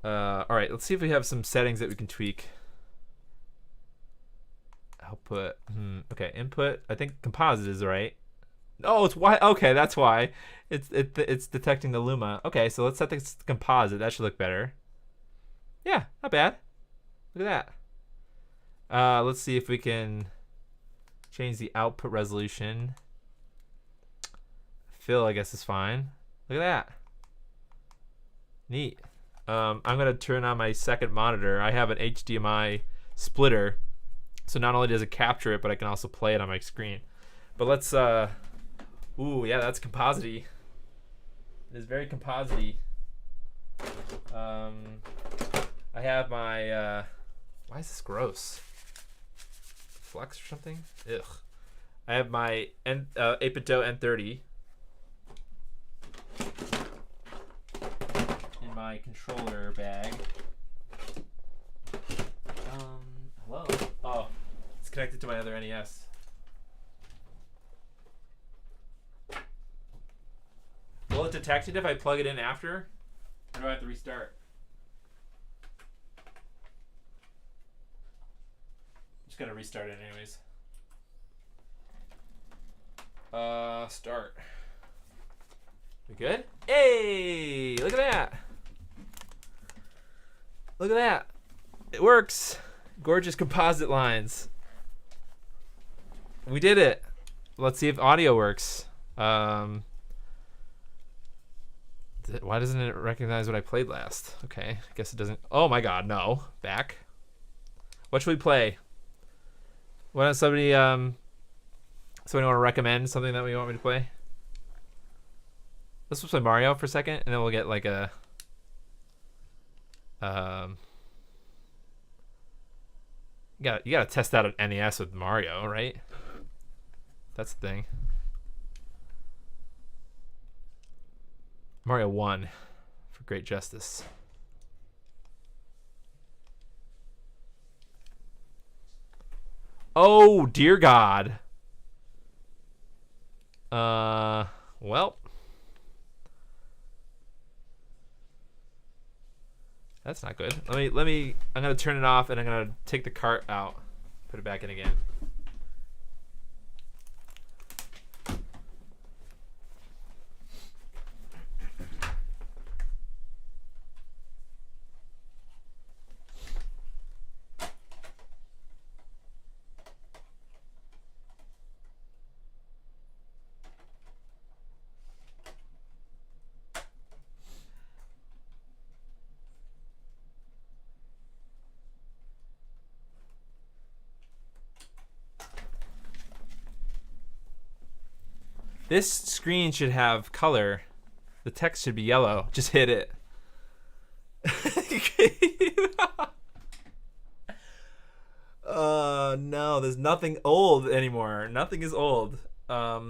All right, let's see if we have some settings that we can tweak. Output. Okay, input. I think composite is right. Oh, it's why. Okay, that's why. It's detecting the Luma. Okay, so let's set the composite. That should look better. Yeah, not bad. Look at that. Let's see if we can Change the output resolution. Fill, I guess, is fine. Look at that. Neat. I'm gonna turn on my second monitor. I have an HDMI splitter, so not only does it capture it, but I can also play it on my screen. But let's ooh, yeah, that's composite-y. It is very composite-y. I have my why is this gross? Flex or something? Ugh. I have my OpenTendo N30 in my controller bag. Hello? Oh, it's connected to my other NES. Will it detect it if I plug it in after? Or do I have to restart? Just gotta restart it anyways. Start. We good? Hey, look at that. Look at that. It works. Gorgeous composite lines. We did it. Let's see if audio works. Why doesn't it recognize what I played last? Okay, I guess it doesn't. Oh my god, no. Back. What should we play? Why don't somebody want to recommend something that we want me to play? Let's play Mario for a second, and then we'll get like a you gotta test out an NES with Mario, right? That's the thing. Mario 1 for great justice. Oh dear God. Well, that's not good. Let me. I'm gonna turn it off, and I'm gonna take the cart out, put it back in again. This screen should have color. The text should be yellow. Just hit it. No, there's nothing old anymore. Nothing is old. Let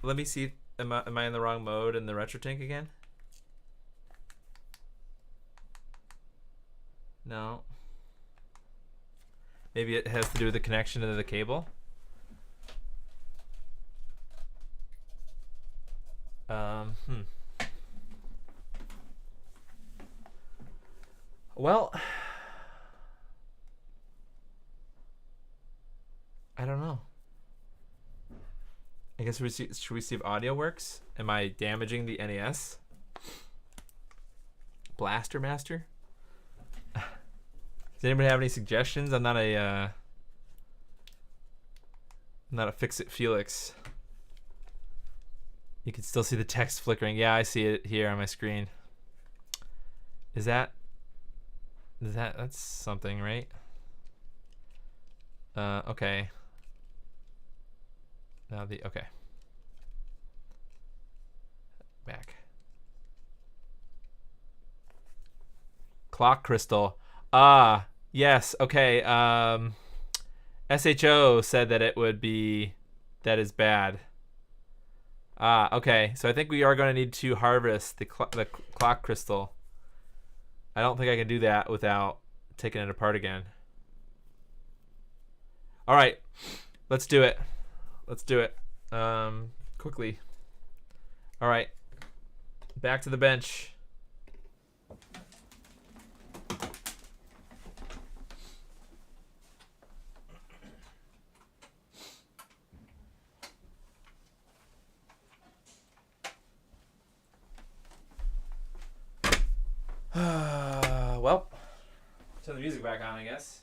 me see. Am I in the wrong mode in the RetroTink again? No. Maybe it has to do with the connection to the cable. Well, I don't know. I guess should we see if audio works? Am I damaging the NES? Blaster Master? Does anybody have any suggestions? I'm not a Fix-It Felix. You can still see the text flickering. Yeah, I see it here on my screen. That's something, right? Okay. Now okay. Back. Clock crystal. Ah, yes. Okay. SHO said that it would be, that is bad. Ah, okay. So I think we are going to need to harvest the clock crystal. I don't think I can do that without taking it apart again. All right, let's do it. Let's do it quickly. All right, back to the bench. Well, turn the music back on, I guess.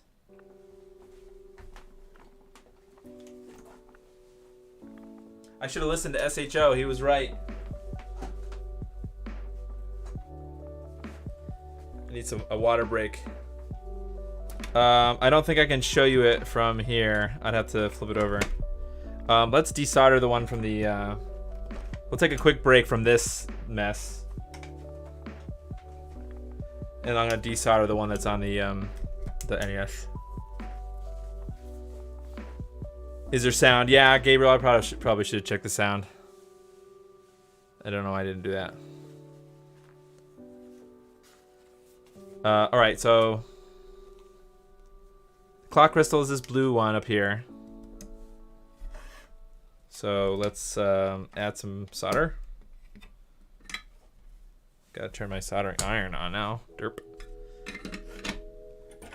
I should have listened to SHO. He was right. I need a water break. I don't think I can show you it from here. I'd have to flip it over. Let's desolder the one from the... we'll take a quick break from this mess. And I'm going to desolder the one that's on the NES. Is there sound? Yeah, Gabriel, I probably should have checked the sound. I don't know why I didn't do that. Alright, so... clock crystal is this blue one up here. So let's add some solder. Gotta turn my soldering iron on now. Derp.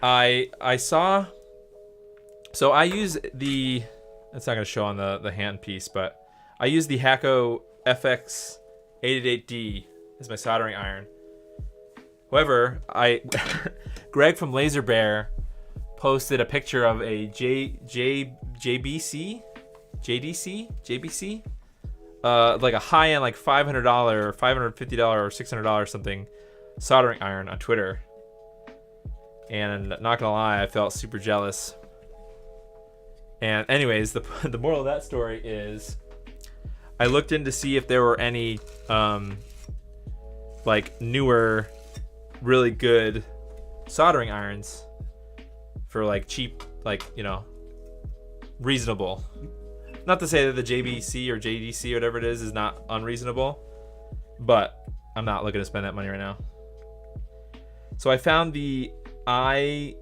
I saw... so I use the... it's not going to show on the hand piece, but I use the Hakko FX 888D as my soldering iron. However, Greg from Laser Bear posted a picture of a JBC, like a high-end, like $500 or $550 or $600 something soldering iron on Twitter. And not gonna lie, I felt super jealous. And anyways, the moral of that story is I looked in to see if there were any like newer, really good soldering irons for like cheap, like, you know, reasonable. Not to say that the JBC or JDC or whatever it is not unreasonable, but I'm not looking to spend that money right now. So I found the iZoom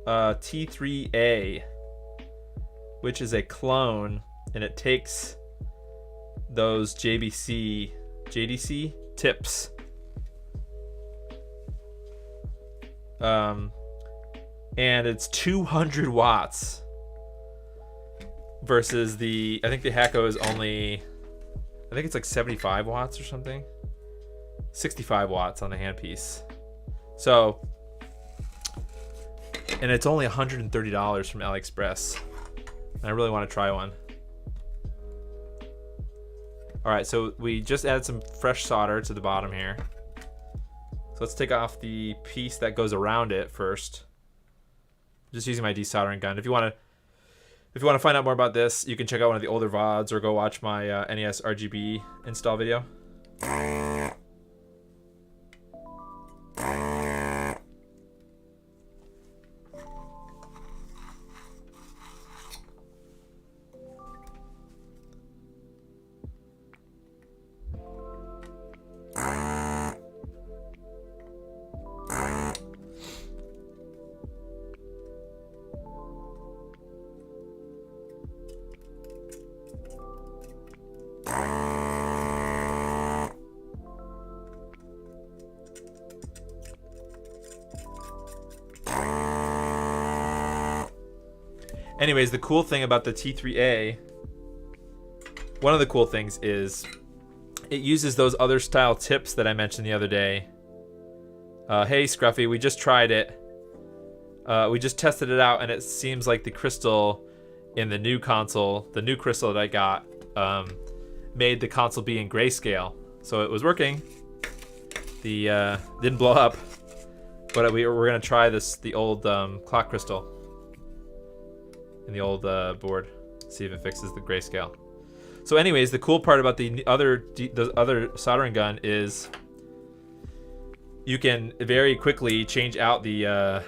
T3A, which is a clone, and it takes those JDC tips, and it's 200 watts versus I think the Hakko is only, I think it's like 75 watts or something, 65 watts on the handpiece. So, and it's only $130 from AliExpress. And I really want to try one. All right, so we just added some fresh solder to the bottom here. So let's take off the piece that goes around it first. Just using my desoldering gun. If you want to find out more about this, you can check out one of the older VODs or go watch my NES RGB install video. Anyways, the cool thing about the T3A, one of the cool things is it uses those other style tips that I mentioned the other day. Hey Scruffy, we just tried it. We just tested it out, and it seems like the crystal in the new console, the new crystal that I got, made the console be in grayscale. So it was working. The didn't blow up, but we're gonna try the old clock crystal in the old board, see if it fixes the grayscale. So anyways, the cool part about the other soldering gun is you can very quickly change out the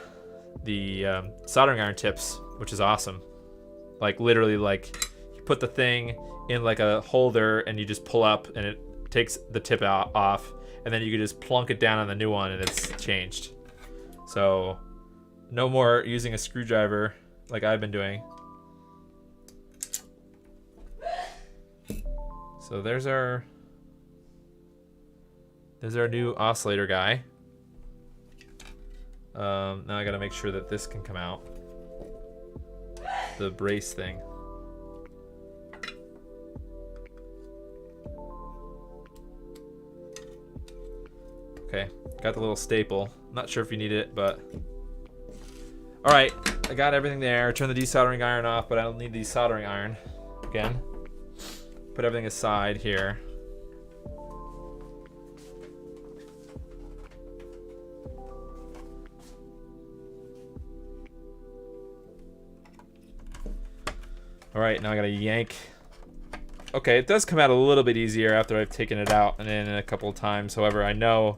soldering iron tips, which is awesome. Like literally, like you put the thing in like a holder and you just pull up and it takes the tip off, and then you can just plunk it down on the new one and it's changed. So no more using a screwdriver like I've been doing. So there's our new oscillator guy. Now I gotta make sure that this can come out. The brace thing. Okay, got the little staple. Not sure if you need it, but all right. I got everything there. Turn the desoldering iron off, but I don't need the soldering iron again. Put everything aside here. All right, now I gotta yank. Okay, it does come out a little bit easier after I've taken it out and in a couple of times. However, I know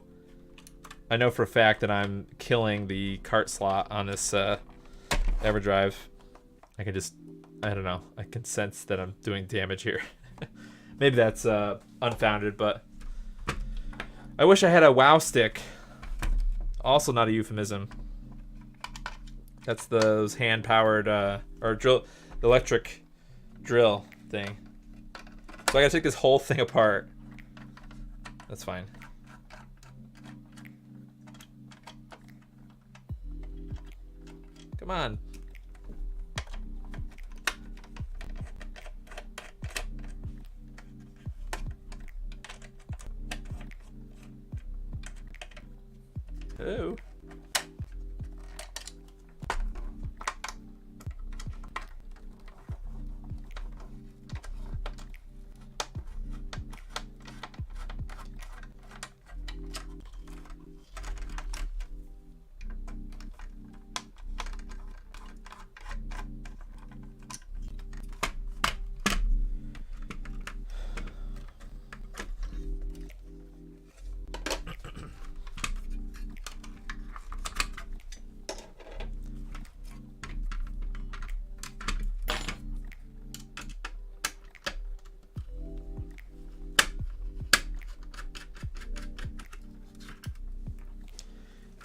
for a fact that I'm killing the cart slot on this EverDrive. I can just, I don't know, I can sense that I'm doing damage here. Maybe that's unfounded, but I wish I had a WoW stick. Also not a euphemism. That's those hand-powered or drill, electric drill thing. So I gotta take this whole thing apart. That's fine. Come on. Hello.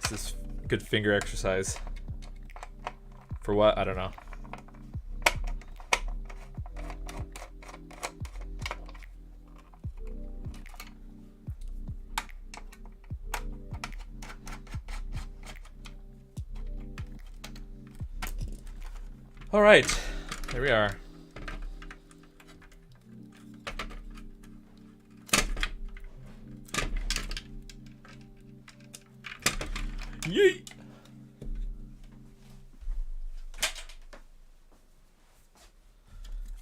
This is good finger exercise. For what? I don't know. All right, here we are. Yeet.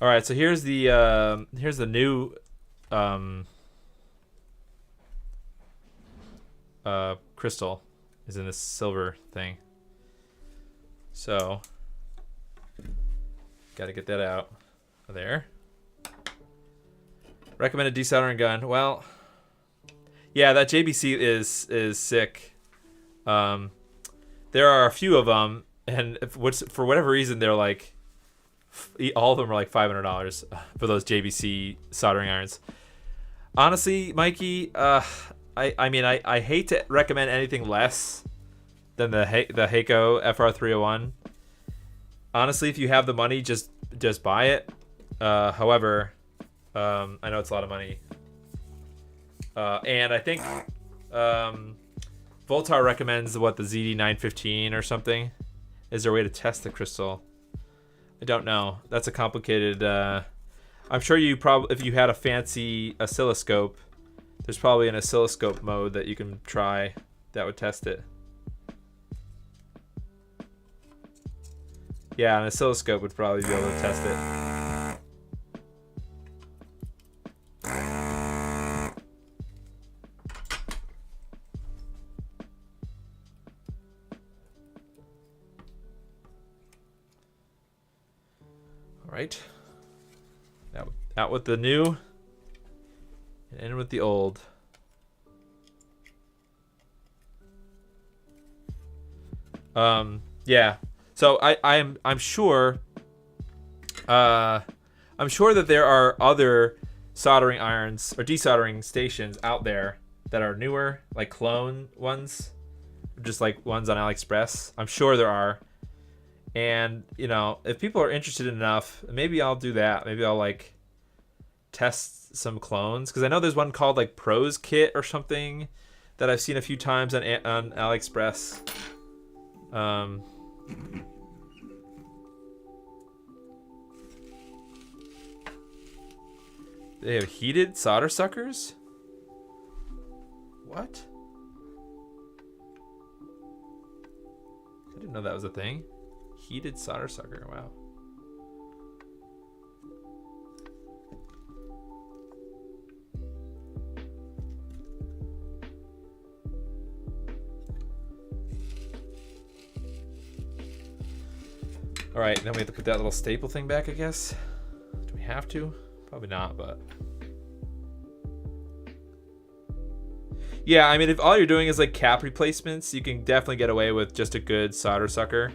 All right, so here's the new crystal is in this silver thing. So got to get that out of there. Recommended desoldering gun. Well, yeah, that JBC is sick. There are a few of them, and for whatever reason they're like, all of them are like $500 for those JBC soldering irons. Honestly, Mikey, I mean I hate to recommend anything less than the Heiko FR301. Honestly, if you have the money, just buy it. However, I know it's a lot of money, and I think Voltar recommends the ZD915 or something. Is there a way to test the crystal? I don't know. That's a complicated. I'm sure you probably, if you had a fancy oscilloscope, there's probably an oscilloscope mode that you can try that would test it. Yeah, an oscilloscope would probably be able to test it. All right. Out with the new and in with the old. Yeah. So I'm sure that there are other soldering irons or desoldering stations out there that are newer, like clone ones, just like ones on AliExpress. I'm sure there are. And, you know, if people are interested enough, maybe I'll do that. Maybe I'll like test some clones, because I know there's one called like Pros Kit or something that I've seen a few times on AliExpress. They have heated solder suckers? What? I didn't know that was a thing. heated solder sucker. Wow. All right, then we have to put that little staple thing back, I guess. Do we have to? Probably not, but. Yeah, I mean, if all you're doing is like cap replacements, you can definitely get away with just a good solder sucker.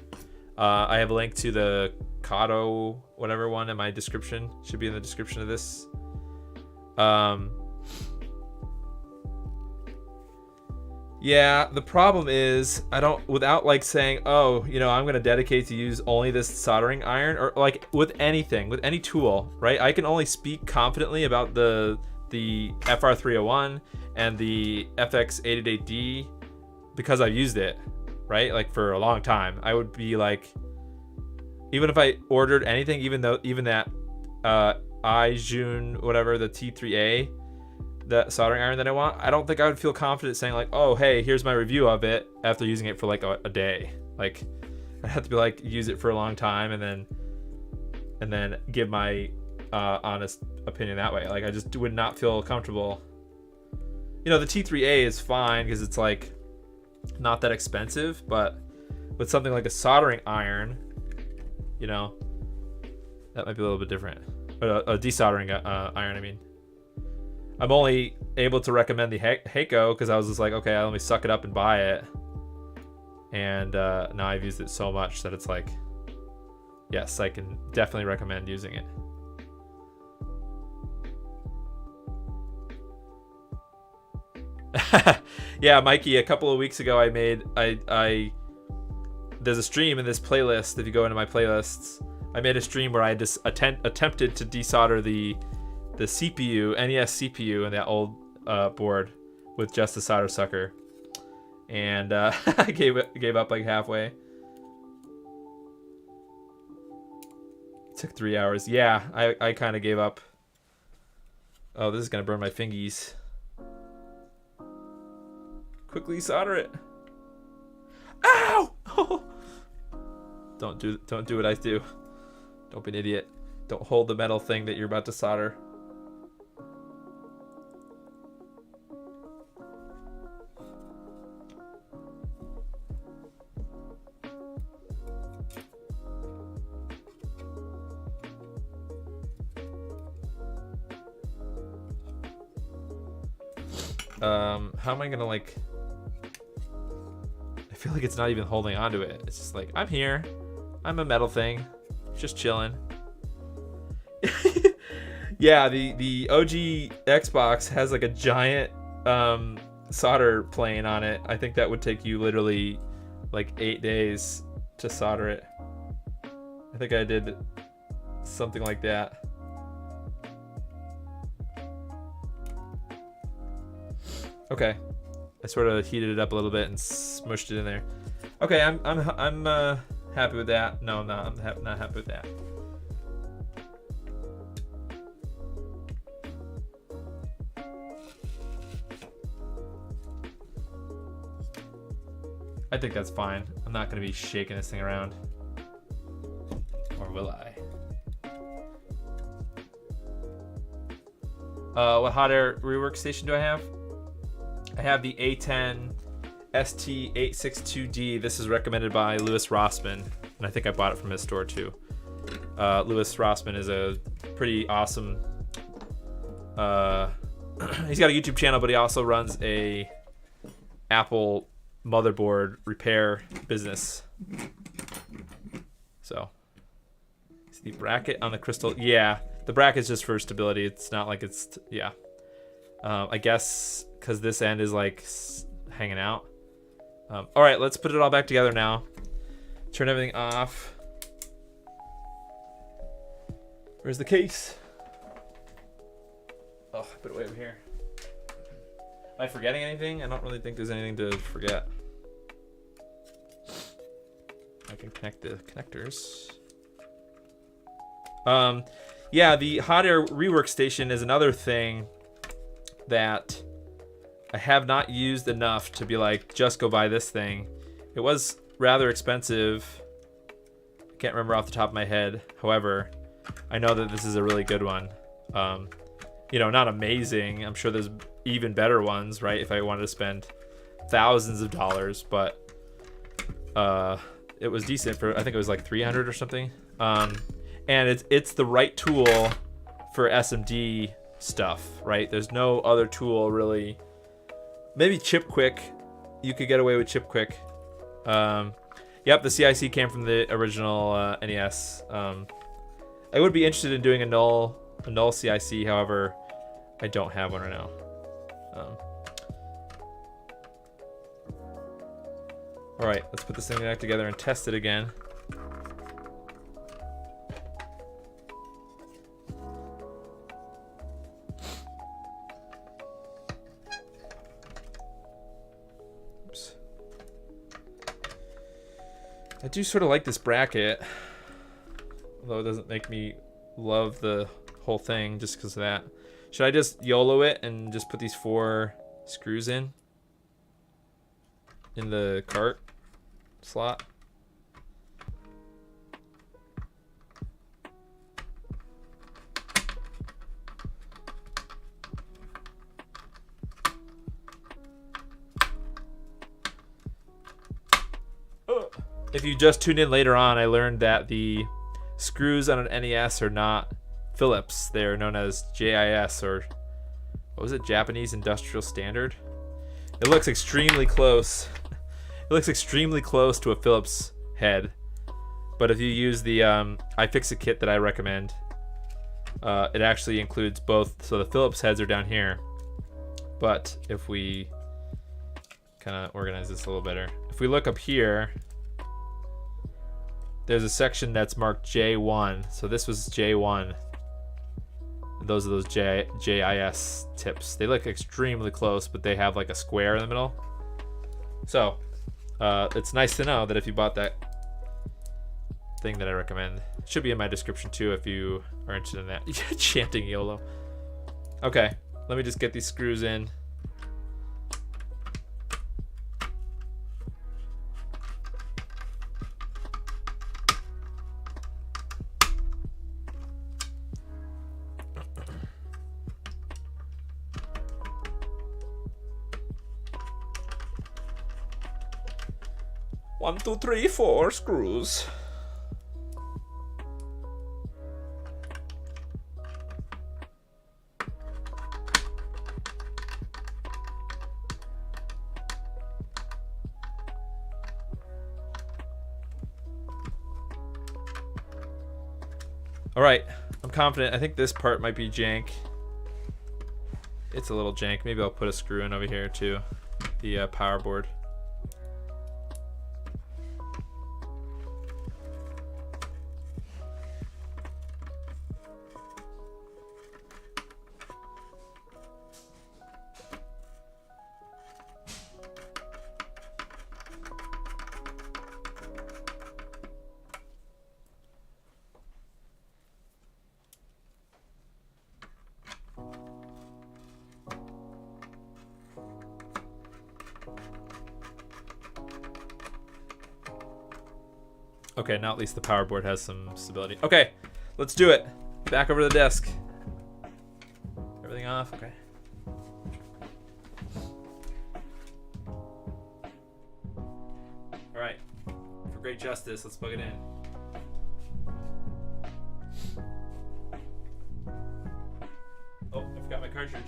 I have a link to the Kato whatever one in my description. Should be in the description of this. Yeah, the problem is I don't, without like saying, oh, you know, I'm going to dedicate to use only this soldering iron, or like with anything, with any tool, right? I can only speak confidently about the FR301 and the FX888D because I've used it, right? Like for a long time. I would be like, even if I ordered anything, even that iJune, whatever, the T3A, that soldering iron that I want, I don't think I would feel confident saying like, oh, hey, here's my review of it after using it for like a day. Like I'd have to be like, use it for a long time and then give my honest opinion that way. Like I just would not feel comfortable. You know, the T3A is fine because it's like not that expensive, but with something like a soldering iron, you know, that might be a little bit different. A desoldering iron, I mean. I'm only able to recommend the Heiko because I was just like, okay, let me suck it up and buy it. And now I've used it so much that it's like, yes, I can definitely recommend using it. Yeah, Mikey, a couple of weeks ago there's a stream in this playlist. If you go into my playlists, I made a stream where I just attempted to desolder the CPU, NES CPU in that old board with just a solder sucker, and I gave up like halfway. It took 3 hours. Yeah, I kind of gave up. Oh, this is gonna burn my fingies. Quickly solder it. Ow! Don't do what I do. Don't be an idiot. Don't hold the metal thing that you're about to solder. How am I gonna like? I feel like it's not even holding onto it. It's just like, I'm here. I'm a metal thing, just chilling. Yeah, the OG Xbox has like a giant solder plane on it. I think that would take you literally like 8 days to solder it. I think I did something like that. Okay, I sort of heated it up a little bit and smushed it in there. Okay, I'm happy with that. No, I'm not. I'm not happy with that. I think that's fine. I'm not going to be shaking this thing around. Or will I? What hot air rework station do I have? I have the A10 ST862D. This is recommended by Louis Rossman, and I think I bought it from his store too. Louis Rossman is a pretty awesome. He's got a YouTube channel, but he also runs a Apple motherboard repair business. So, is the bracket on the crystal? Yeah, the bracket's just for stability. It's not like it's yeah. I guess because this end is like hanging out. All right, let's put it all back together now. Turn everything off. Where's the case? Oh, I put it way over here. Am I forgetting anything? I don't really think there's anything to forget. I can connect the connectors. Yeah, the hot air rework station is another thing that I have not used enough to be like, just go buy this thing. It was rather expensive, Can't remember off the top of my head. However, I know that this is a really good one. You know, not amazing. I'm sure there's even better ones, right? If I wanted to spend thousands of dollars, but it was decent for, I think it was like 300 or something. And it's the right tool for SMD stuff, right? There's no other tool really. Maybe Chip Quick. You could get away with Chip Quick. Yep, the CIC came from the original NES. I would be interested in doing a null CIC, however, I don't have one right now. All right, let's put this thing back together and test it again. Oops. I do sort of like this bracket, although it doesn't make me love the whole thing just because of that. Should I just YOLO it and just put these 4 screws in the cart slot? If you just tuned in later on, I learned that the screws on an NES are not Phillips. They're known as JIS, or what was it, Japanese Industrial Standard? It looks extremely close. It looks extremely close to a Phillips head. But if you use the iFixit kit that I recommend, it actually includes both. So the Phillips heads are down here. But if we kind of organize this a little better, if we look up here, there's a section that's marked J1. So this was J1. And those are those JIS tips. They look extremely close, but they have like a square in the middle. So it's nice to know that if you bought that thing that I recommend, it should be in my description too if you are interested in that. Chanting YOLO. Okay, let me just get these screws in. One, two, three, 4 screws. All right, I'm confident. I think this part might be jank. It's a little jank. Maybe I'll put a screw in over here too. The power board. Okay, now at least the power board has some stability. Okay, let's do it. Back over to the desk. Everything off? Okay. All right, for great justice, let's plug it in. Oh, I forgot my cartridge.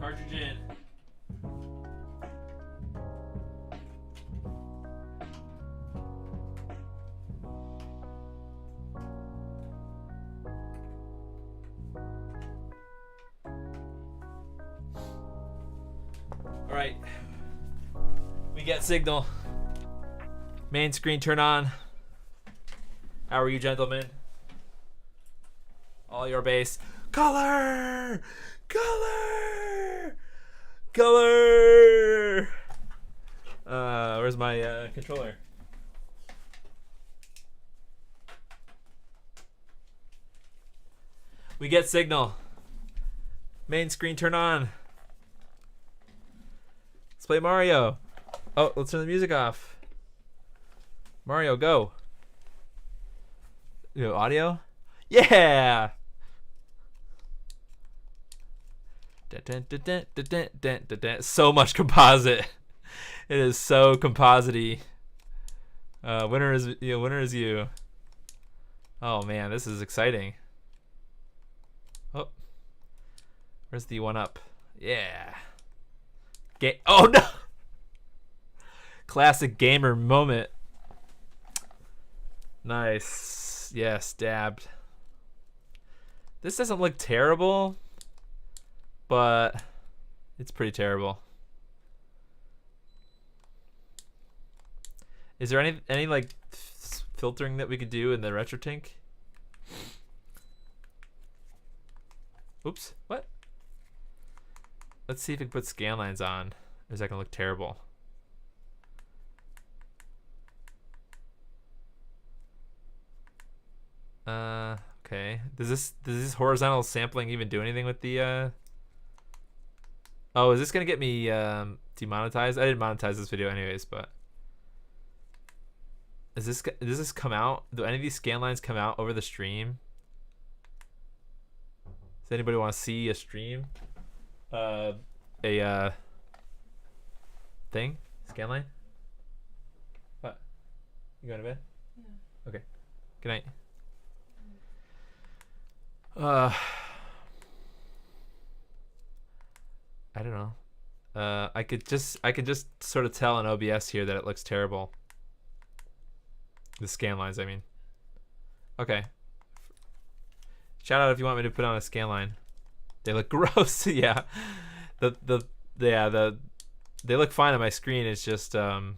Cartridge in. All right. We get signal. Main screen turn on. How are you, gentlemen? All your base. Color! Color! Color! Where's my controller? We get signal. Main screen turn on. Let's play Mario. Oh, let's turn the music off. Mario, go. You know, audio? Yeah! So much composite. It is so composite-y. Winner is you. Oh man, this is exciting. Oh, where's the one up? Yeah. Oh no! Classic gamer moment. Nice. Yes, dabbed. This doesn't look terrible, but it's pretty terrible. Is there any like filtering that we could do in the RetroTink? Oops, what? Let's see if we can put scan lines on. Or is that gonna look terrible? Okay. Does this horizontal sampling even do anything with the Oh, is this gonna get me demonetized? I didn't monetize this video anyways, but does this come out? Do any of these scan lines come out over the stream? Does anybody want to see a stream? Thing? Scan line? What? You going to bed? Yeah. Okay. Good night. I don't know. I could just sort of tell in OBS here that it looks terrible. The scan lines, I mean. Okay. Shout out if you want me to put on a scan line. They look gross. Yeah. They look fine on my screen. It's just the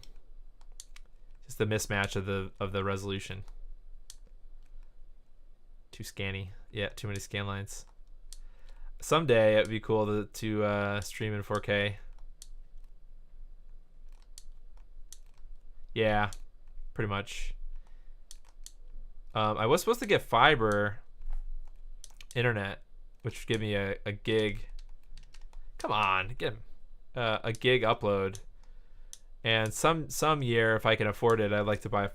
mismatch of the resolution. Too scanny. Yeah, too many scan lines. Someday it'd be cool to stream in 4K. Yeah, pretty much. I was supposed to get fiber internet, which would give me a gig. Come on, get a gig upload. And some year, if I can afford it, I'd like to buy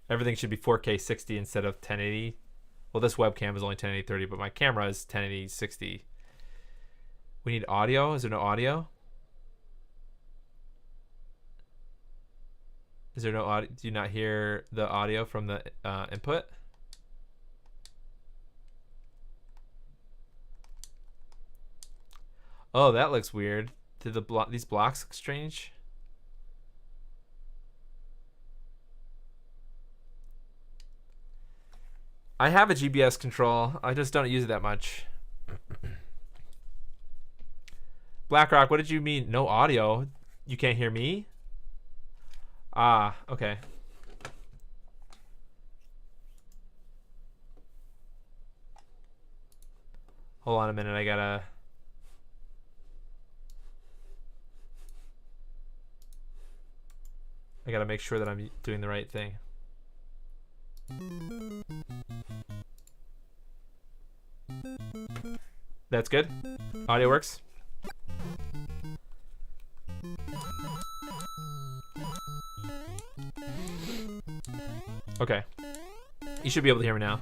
everything should be 4K 60 instead of 1080. Well, this webcam is only 1080 30, but my camera is 1080 60. We need audio. Is there no audio? Is there no audio? Do you not hear the audio from the input? Oh, that looks weird. Did these blocks look strange? I have a GBS control. I just don't use it that much. BlackRock, what did you mean? No audio? You can't hear me? Ah, okay. Hold on a minute. I gotta make sure that I'm doing the right thing. That's good. Audio works. Okay. You should be able to hear me now.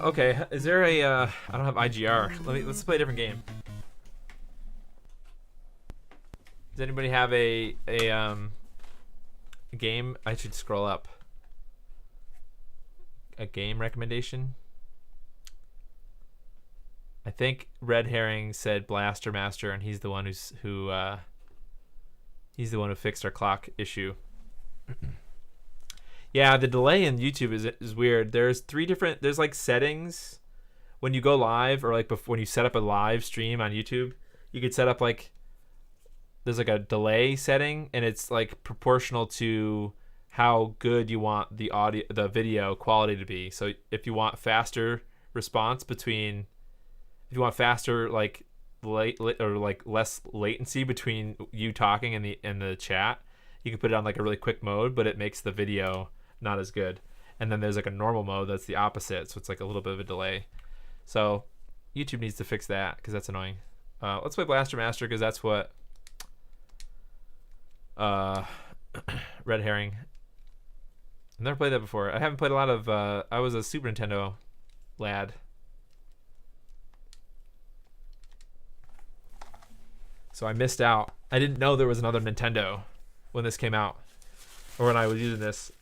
Okay. Is there a I don't have IGR. Let's play a different game. Does anybody have a game? I should scroll up. A game recommendation? I think Red Herring said Blaster Master, and he's the one who fixed our clock issue. Yeah, the delay in YouTube is weird. There's like settings when you go live, or like when you set up a live stream on YouTube. You could set up there's like a delay setting, and it's like proportional to how good you want the video quality to be. So if you want faster response if you want faster late or like less latency between you talking and the chat, you can put it on like a really quick mode, but it makes the video not as good. and then there's like a normal mode that's the opposite, so it's like a little bit of a delay. So YouTube needs to fix that because that's annoying. Let's play Blaster Master because that's what Red Herring. I've never played that before. I haven't played a lot of I was a Super Nintendo lad. So I missed out. I didn't know there was another Nintendo when this came out, or when I was using this.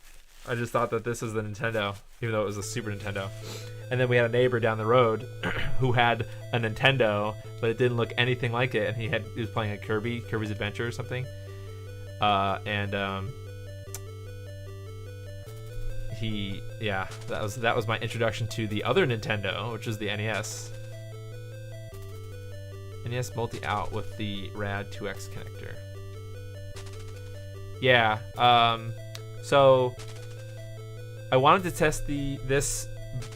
I just thought that this was the Nintendo, even though it was a Super Nintendo. And then we had a neighbor down the road who had a Nintendo, but it didn't look anything like it. And he was playing a Kirby's Adventure or something. That was my introduction to the other Nintendo, which is the NES. NES multi-out with the rad 2X connector. Yeah, so I wanted to test this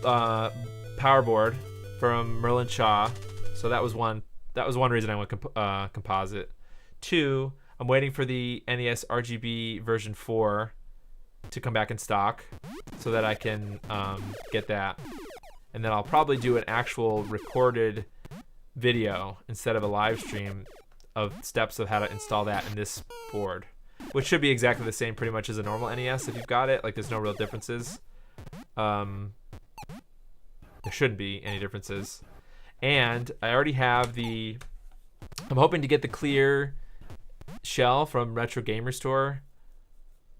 power board from Merlin Shaw, so that was one reason I went composite. 2, I'm waiting for the NES RGB version 4 to come back in stock so that I can get that, and then I'll probably do an actual recorded video instead of a live stream of steps of how to install that in this board, which should be exactly the same pretty much as a normal NES if you've got it. Like, there's no real differences. There shouldn't be any differences. And I already have I'm hoping to get the clear shell from Retro Gamer Store.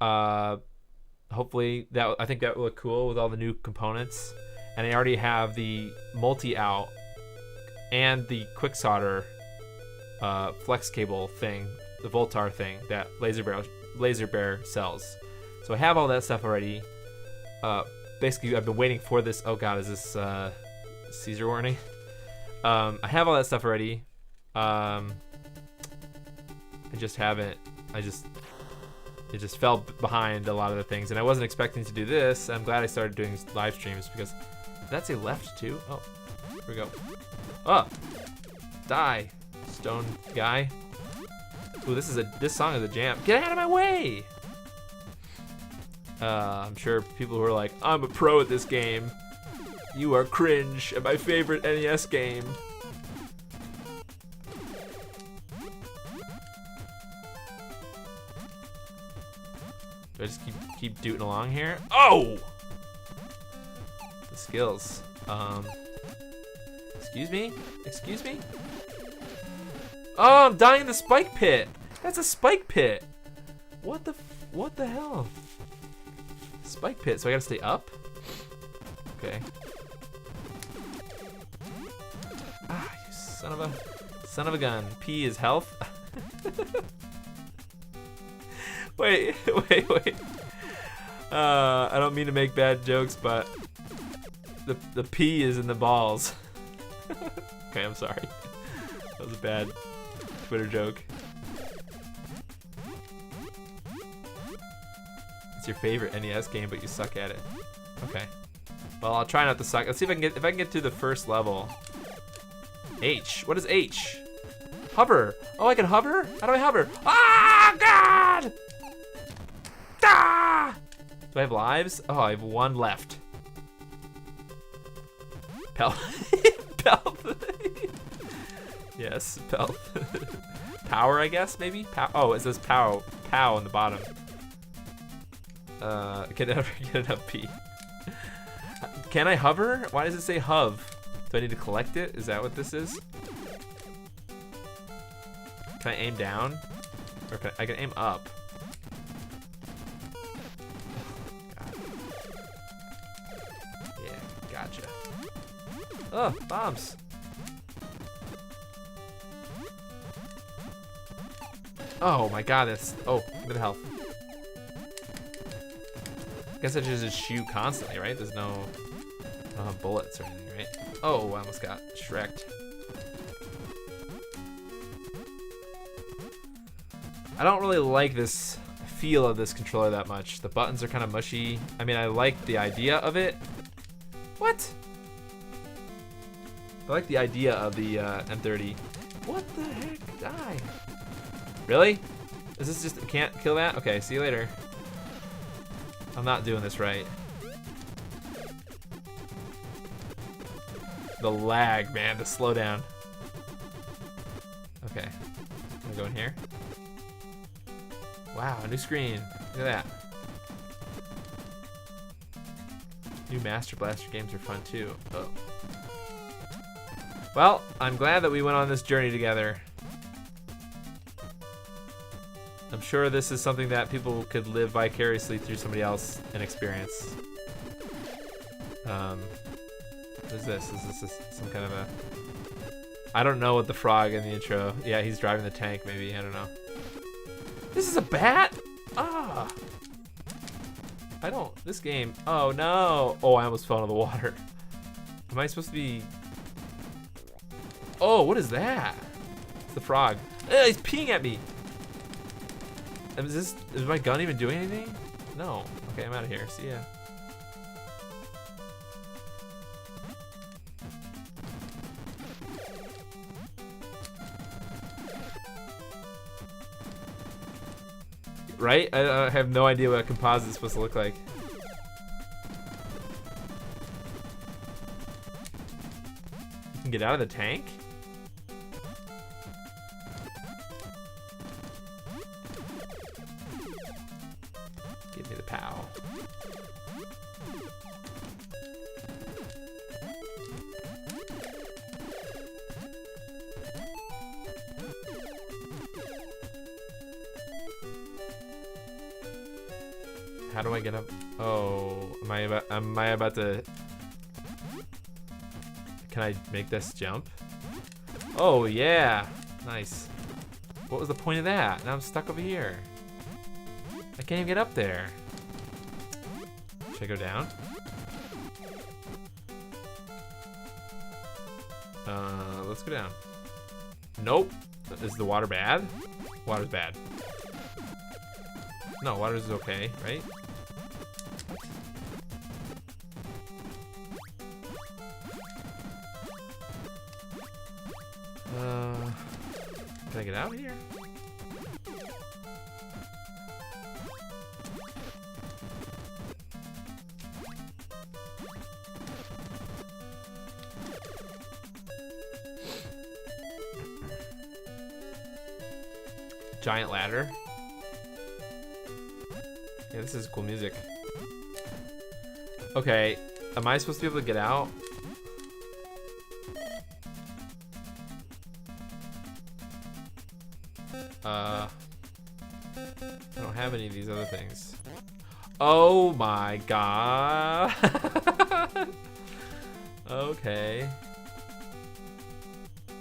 Hopefully I think that will look cool with all the new components. And I already have the multi-out and the quick solder flex cable thing, the Voltar thing that Laser Bear sells. So I have all that stuff already. Basically, I've been waiting for this. Oh god, is this Caesar warning? I have all that stuff already. I just haven't. It just fell behind a lot of the things, and I wasn't expecting to do this. I'm glad I started doing live streams because that's a left too. Oh, here we go. Oh, die, stone guy. Ooh, this song is a jam. Get out of my way! I'm sure people who are like, I'm a pro at this game. You are cringe at my favorite NES game. Do I just keep dooting along here? Oh! The skills. Excuse me? Excuse me? Oh, I'm dying in the spike pit. That's a spike pit. What the hell? Spike pit, so I gotta stay up? Okay. Ah, you son of a gun. P is health. Wait. I don't mean to make bad jokes, but the P is in the balls. Okay, I'm sorry. That was a bad Twitter joke. It's your favorite NES game, but you suck at it. Okay. Well, I'll try not to suck. Let's see if I can get through the first level. H. What is H? Hover. Oh, I can hover? How do I hover? Ah, God! Ah! Do I have lives? Oh, I have 1 left. Pelt. Yes, pelt. Power, I guess, maybe? Oh, it says pow on the bottom. I can never get enough P. Can I hover? Why does it say hov? Do I need to collect it? Is that what this is? Can I aim down? Or I can aim up. God. Yeah, gotcha. Oh, bombs. Oh my god, look at the health. I guess I should just shoot constantly, right? I don't have bullets or anything, right? Oh, I almost got shreked. I don't really like this feel of this controller that much. The buttons are kind of mushy. I mean, I like the idea of it. What? I like the idea of the M30. What the heck? Die. Really? Is this just, can't kill that? Okay, see you later. I'm not doing this right. the lag, man, the slowdown. Okay, I'm gonna go in here. Wow, a new screen. Look at that. New Master Blaster games are fun too. Oh. Well, I'm glad that we went on this journey together. I'm sure this is something that people could live vicariously through somebody else and experience. What is this? Is this some kind of a... I don't know what the frog in the intro... Yeah, he's driving the tank, maybe. I don't know. This is a bat? Ah! I don't... This game... Oh, no! Oh, I almost fell into the water. Am I supposed to be... Oh, what is that? It's the frog. He's peeing at me! Is my gun even doing anything? No. Okay, I'm out of here. See ya. Right? I have no idea what a composite is supposed to look like. You can get out of the tank? Give me the POW. How do I get up? Oh, am I about to... Can I make this jump? Oh, yeah. Nice. What was the point of that? Now I'm stuck over here. I can't even get up there. Should I go down? Let's go down. Nope. Is the water bad? Water's bad. No, water's okay, right? Can I get out here? Giant ladder. Yeah, this is cool music. Okay, am I supposed to be able to get out? I don't have any of these other things. Oh my god. Okay.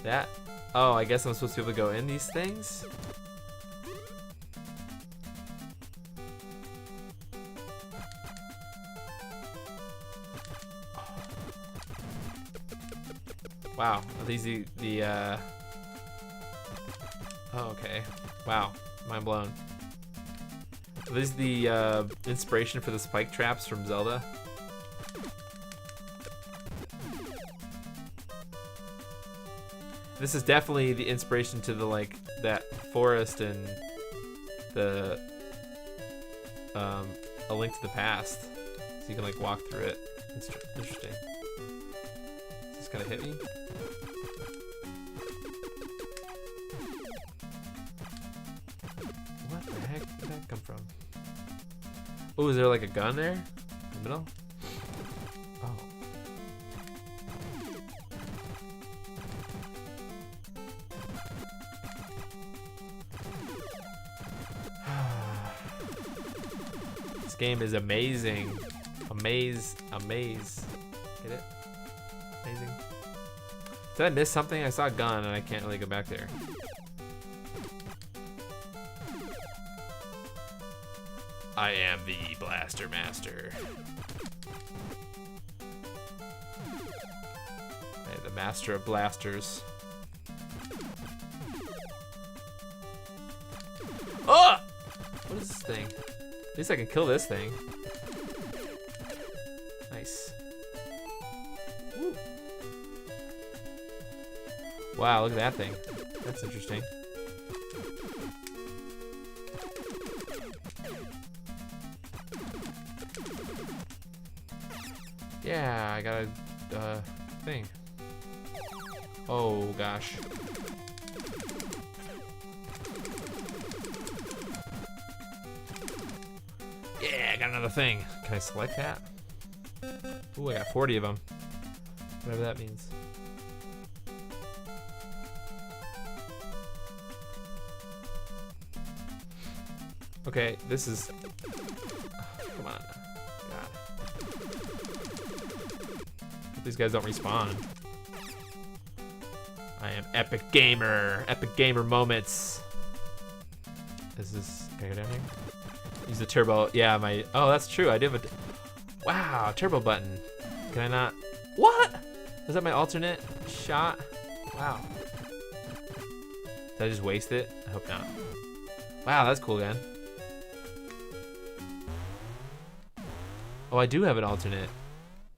That. Oh, I guess I'm supposed to be able to go in these things? Wow, are these the Oh, okay. Wow, mind blown. Are these the inspiration for the spike traps from Zelda? This is definitely the inspiration to the that forest and the A Link to the Past, so you can walk through it. It's interesting. Is this gonna hit me? What the heck did that come from? Oh, is there a gun there in the middle? Oh. This game is amazing. Amaze. Get it? Amazing. Did I miss something? I saw a gun and I can't really go back there. I am the Blaster Master. I am the Master of Blasters. Oh! What is this thing? At least I can kill this thing. Nice. Woo. Wow, look at that thing. That's interesting. Yeah, I got a thing. Oh gosh. Yeah, I got another thing. Can I select that? Ooh, I got 40 of them. Whatever that means. Okay, this is... come on. God. These guys don't respawn. I am epic gamer. Epic gamer moments. Is this... can I go down here? Use the turbo. Yeah, my... oh, that's true. I do have a... wow, turbo button. Can I not... what? Was that my alternate shot? Wow. Did I just waste it? I hope not. Wow, that's cool, again. Oh, I do have an alternate.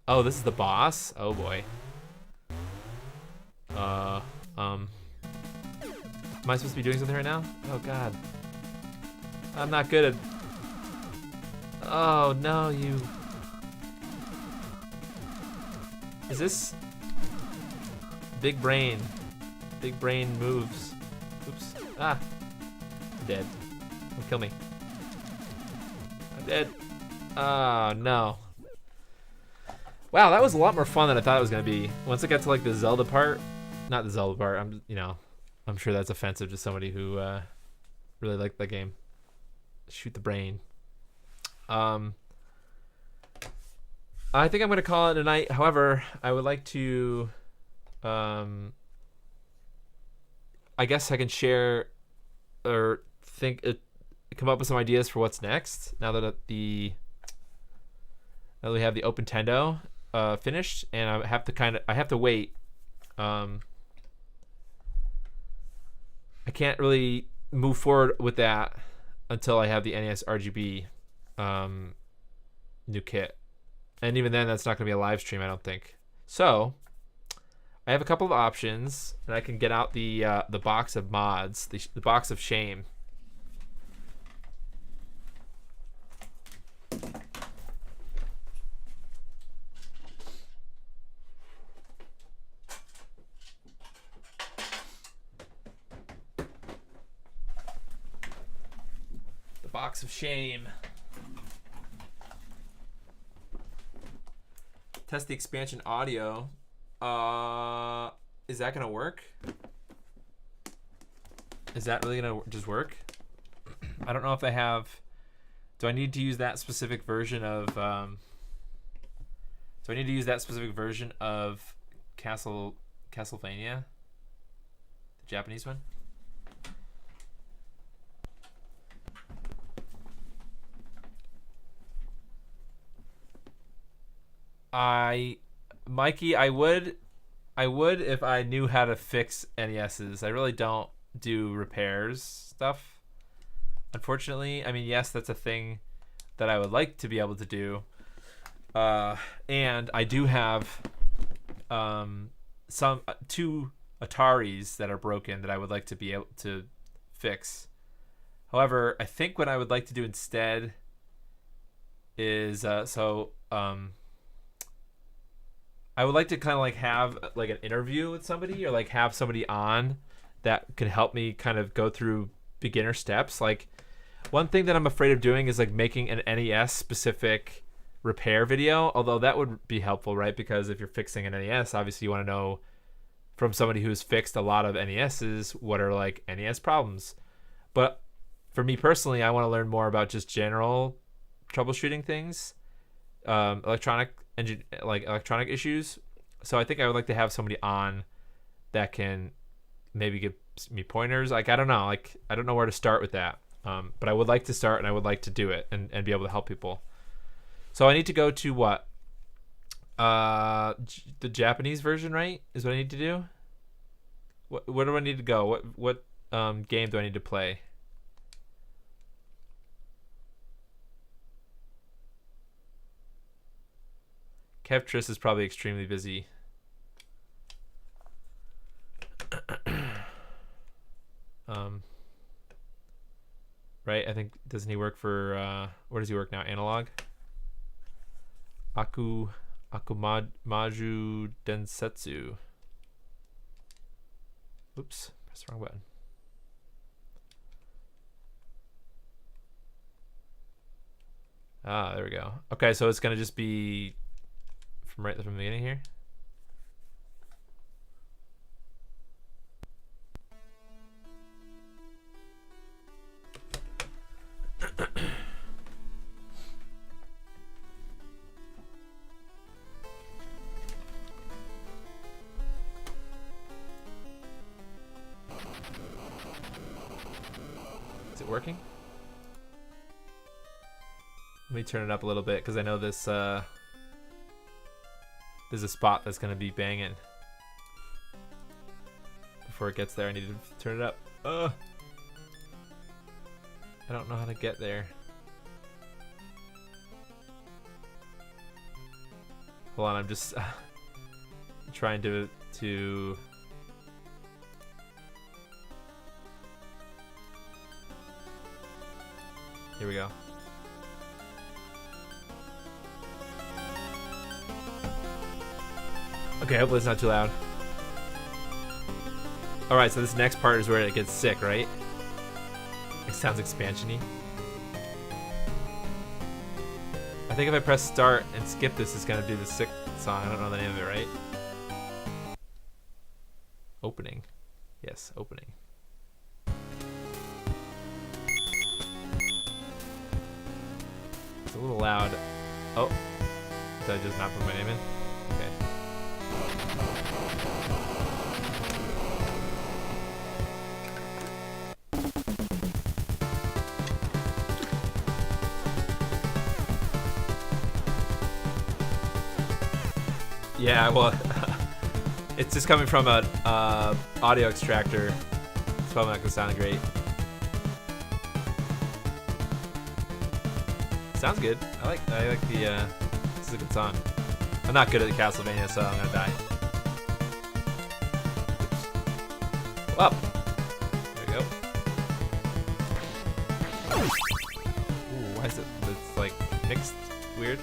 Oh, this is the boss? Oh, boy. Am I supposed to be doing something right now? Oh, God. I'm not good at... oh, no, you... is this... big brain? Big brain moves. Oops. Ah. I'm dead. Don't kill me. I'm dead. Oh, no. Wow, that was a lot more fun than I thought it was gonna be. Once I got to like the Zelda part, not the Zelda part, I'm sure that's offensive to somebody who really liked that game. Shoot the brain. I think I'm gonna call it a night. However, I would like to, I guess I can share or come up with some ideas for what's next now that we have the OpenTendo finished, and I have to wait. I can't really move forward with that until I have the NES RGB new kit, and even then, that's not going to be a live stream, I don't think. So I have a couple of options, and I can get out the box of mods, the box of shame. Box of shame. Test the expansion audio. Is that gonna work? Is that really gonna just work? I don't know if I have... do I need to use that specific version of Castlevania? The Japanese one? Mikey, I would if I knew how to fix NESs. I really don't do repairs stuff, unfortunately. I mean, yes, that's a thing that I would like to be able to do. And I do have two Ataris that are broken that I would like to be able to fix. However, I think what I would like to do instead is I would like to kind of like have like an interview with somebody, or like have somebody on that can help me kind of go through beginner steps. Like, one thing that I'm afraid of doing is like making an NES specific repair video, although that would be helpful, right? Because if you're fixing an NES, obviously you want to know from somebody who's fixed a lot of NESs what are like NES problems. But for me personally, I want to learn more about just general troubleshooting things, electronic issues. So I think I would like to have somebody on that can maybe give me pointers. Like, I don't know where to start with that. But I would like to start, and I would like to do it and be able to help people. So I need to go to what? The Japanese version, right? Is what I need to do? Where do I need to go? What game do I need to play? Kevtris is probably extremely busy. Right? I think, doesn't he work for where does he work now? Analog? Akumaju Densetsu. Oops, press the wrong button. Ah, there we go. Okay, so it's gonna just be from right from the beginning here. Is it working? Let me turn it up a little bit because I know this there's a spot that's gonna be banging. Before it gets there, I need to turn it up. I don't know how to get there. Hold on, I'm just trying to. Here we go. Okay, hopefully it's not too loud. Alright, so this next part is where it gets sick, right? It sounds expansion-y. I think if I press start and skip this, it's gonna do the sick song. I don't know the name of it, right? Opening. Yes, opening. It's a little loud. Oh, did I just not put my name in? Okay. Yeah, well, it's just coming from an audio extractor. It's probably not gonna sound great. Sounds good. I like the. This is a good song. I'm not good at Castlevania, so I'm gonna die. Oops. Up. There we go. Ooh, why is it? It's like mixed, weird.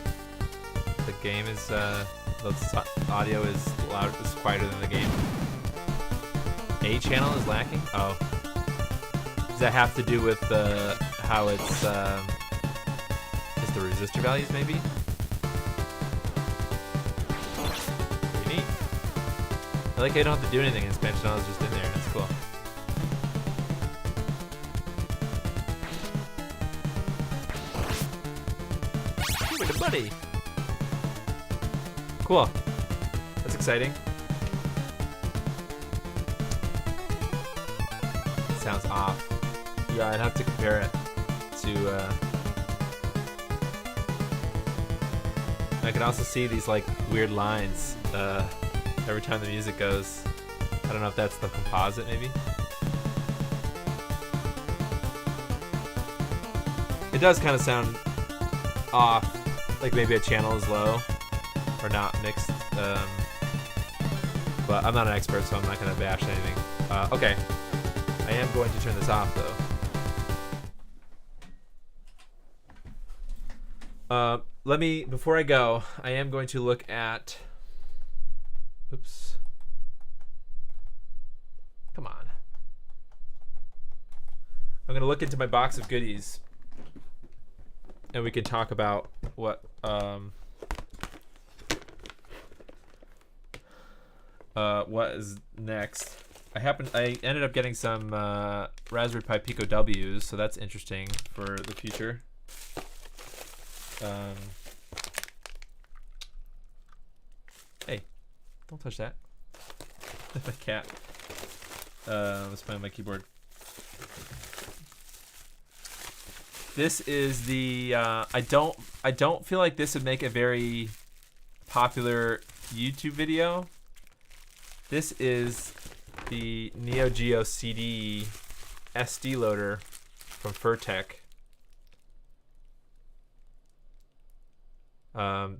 The game is the audio is loud. It's quieter than the game. A channel is lacking. Oh. Does that have to do with how it's just the resistor values, maybe? Pretty neat. I like I don't have to do anything. Expansion channel is just in there. That's cool. Ooh, with a buddy. Cool. That's exciting. It sounds off. Yeah, I'd have to compare it to. I can also see these like weird lines every time the music goes. I don't know if that's the composite, maybe. It does kind of sound off, like maybe a channel is low. Or not mixed, but I'm not an expert, so I'm not gonna bash anything. Okay, I am going to turn this off though. Let me, before I go, I am going to look at, oops, come on. I'm gonna look into my box of goodies and we can talk about what is next. I ended up getting some Raspberry Pi Pico W's, so that's interesting for the future. Hey, don't touch that. My cat was playing on my keyboard. This is the I don't feel like this would make a very popular YouTube video. This is the Neo Geo CD SD loader from Furtek.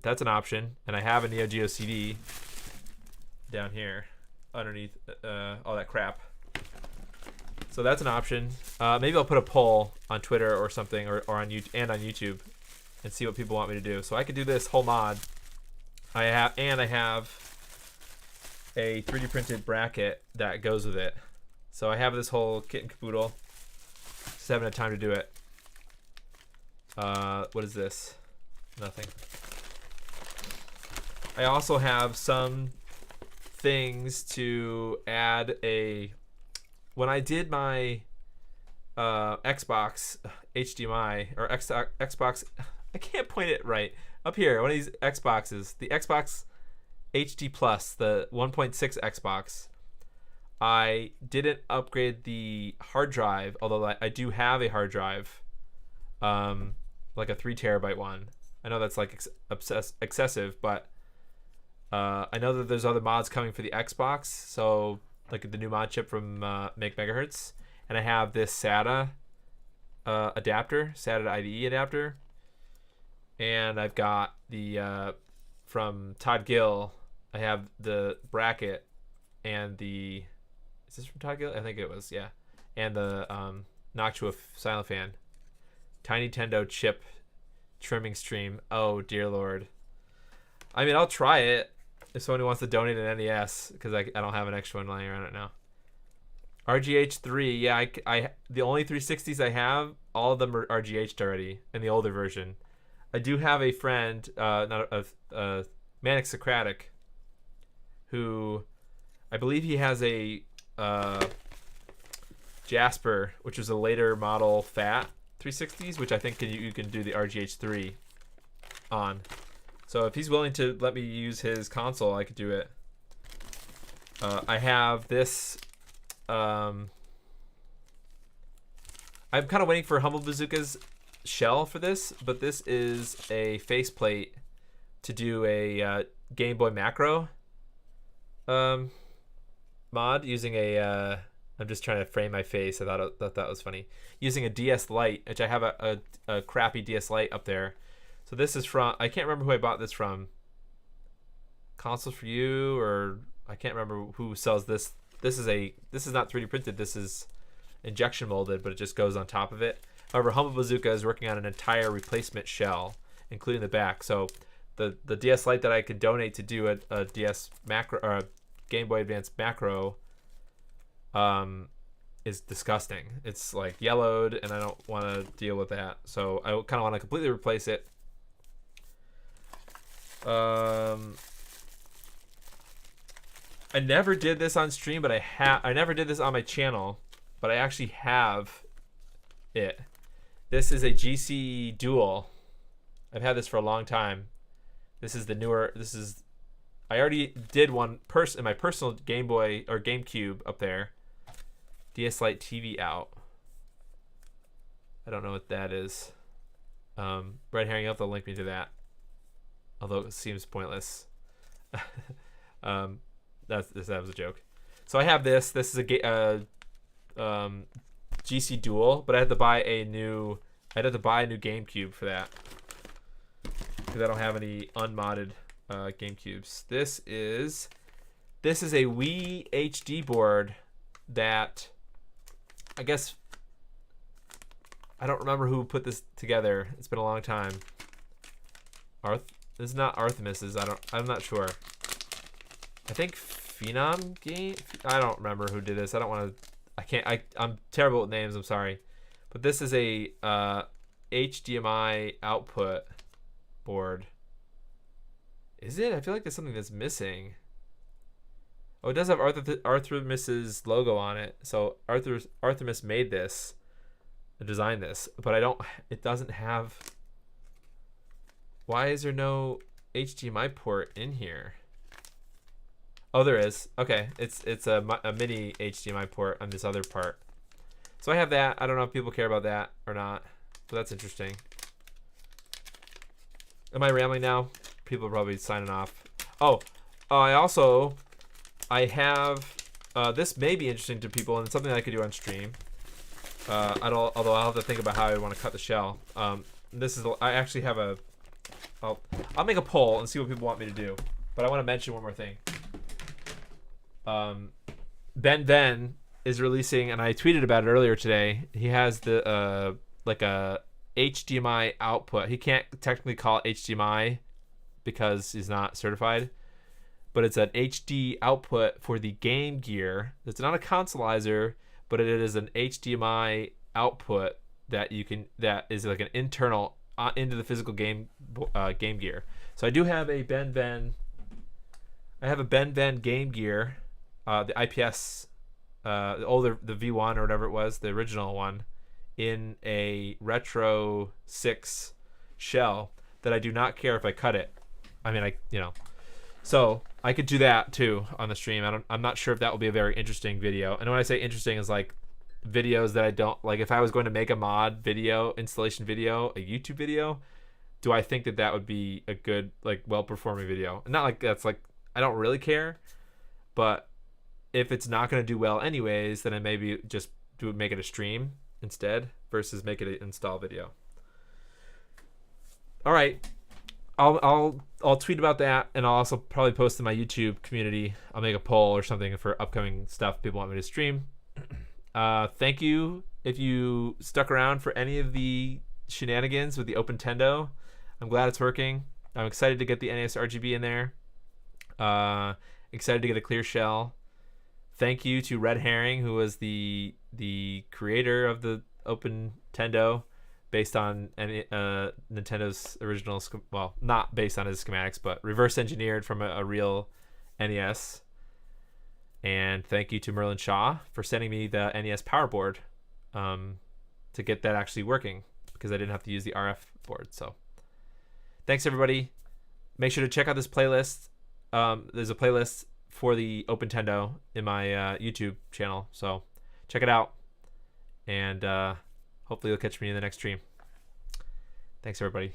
That's an option, and I have a Neo Geo CD down here underneath all that crap. So that's an option. Maybe I'll put a poll on Twitter or something, or on YouTube, and see what people want me to do. So I could do this whole mod. I have a 3D printed bracket that goes with it. So I have this whole kit and caboodle. Just haven't had time to do it. What is this? Nothing. I also have some things to add when I did my Xbox HDMI or Xbox, I can't point it right. Up here, one of these Xboxes, the Xbox HD Plus, the 1.6 Xbox, I didn't upgrade the hard drive, although I do have a hard drive, like a 3 terabyte one. I know that's like excessive, but I know that there's other mods coming for the Xbox, so like the new mod chip from Make Megahertz, and I have this SATA adapter, SATA to IDE adapter, and I've got the from Todd Gill. I have the bracket and the is this from Todd Gill? I think it was, yeah, and the Noctua silent fan, Tiny Tendo chip trimming stream. Oh dear lord. I mean, I'll try it if someone wants to donate an NES, because I don't have an extra one lying around right now. RGH3, yeah, I the only 360s I have, all of them are RGH'd already in the older version. I do have a friend, Manic Socratic, who I believe he has a Jasper, which is a later model fat 360s, which I think you can do the RGH3 on. So if he's willing to let me use his console, I could do it. I have this. I'm kind of waiting for Humble Bazooka's shell for this, but this is a faceplate to do a Game Boy Macro mod using a. I'm just trying to frame my face. I thought that was funny. Using a DS Lite, which I have a crappy DS Lite up there. So this is from, I can't remember who I bought this from. Console for You, or I can't remember who sells this. This is not 3D printed. This is injection molded, but it just goes on top of it. However, Humble Bazooka is working on an entire replacement shell, including the back. So the DS Lite that I could donate to do a DS macro or a Game Boy Advance macro is disgusting. It's like yellowed, and I don't want to deal with that. So I kind of want to completely replace it. I never did this on stream, but I never did this on my channel, but I actually have it. This is a GC Dual. I've had this for a long time. This is the newer. I already did one in my personal Game Boy or GameCube up there. DS Lite TV out. I don't know what that is. Red Herring, you'll have to link me to that. Although it seems pointless. That was a joke. So I have this. This is a GC Dual, but I had to buy a new GameCube for that because I don't have any unmodded GameCubes. This is a Wii HD board that I guess I don't remember who put this together. It's been a long time. This is not Artemis's. I'm not sure. I think Phenom Game. I don't remember who did this. I don't want to. I'm terrible with names. I'm sorry, but this is a HDMI output board. Is it? I feel like there's something that's missing. Oh, it does have Artemis's logo on it. So Artemis made this, designed this, but it doesn't have. Why is there no HDMI port in here? Oh, there is. Okay, it's a mini HDMI port on this other part. So I have that. I don't know if people care about that or not, but that's interesting. Am I rambling now? People are probably signing off. Oh, I have this may be interesting to people, and it's something I could do on stream. Although I'll have to think about how I want to cut the shell. I actually have a. I'll make a poll and see what people want me to do. But I want to mention one more thing. Ben is releasing, and I tweeted about it earlier today. He has the like a HDMI output. He can't technically call it HDMI because he's not certified, but it's an HD output for the Game Gear. It's not a consolizer. but it is an HDMI output that is like an internal into the physical game gear. So I do have a Ben Game Gear, the IPS, the V1 or whatever it was, the original one, in a Retro 6 shell that I do not care if I cut it. I mean, so I could do that too on the stream. I'm not sure if that will be a very interesting video. And when I say interesting, is like videos that I don't like. If I was going to make a mod video, installation video, a YouTube video, do I think that would be a good, like, well-performing video? Not like that's like, I don't really care, but if it's not going to do well anyways, then I maybe just make it a stream instead versus make it an install video. All right, I'll tweet about that, and I'll also probably post in my YouTube community. I'll make a poll or something for upcoming stuff people want me to stream. Thank you if you stuck around for any of the shenanigans with the OpenTendo. I'm glad it's working. I'm excited to get the NAS RGB in there. Excited to get a clear shell. Thank you to Red Herring, who was the creator of the OpenTendo, based on Nintendo's original, well, not based on his schematics, but reverse engineered from a real NES. And thank you to Merlin Shaw for sending me the NES power board to get that actually working, because I didn't have to use the RF board. So thanks, everybody. Make sure to check out this playlist. There's a playlist for the OpenTendo in my YouTube channel, so check it out. And hopefully you'll catch me in the next stream. Thanks, everybody.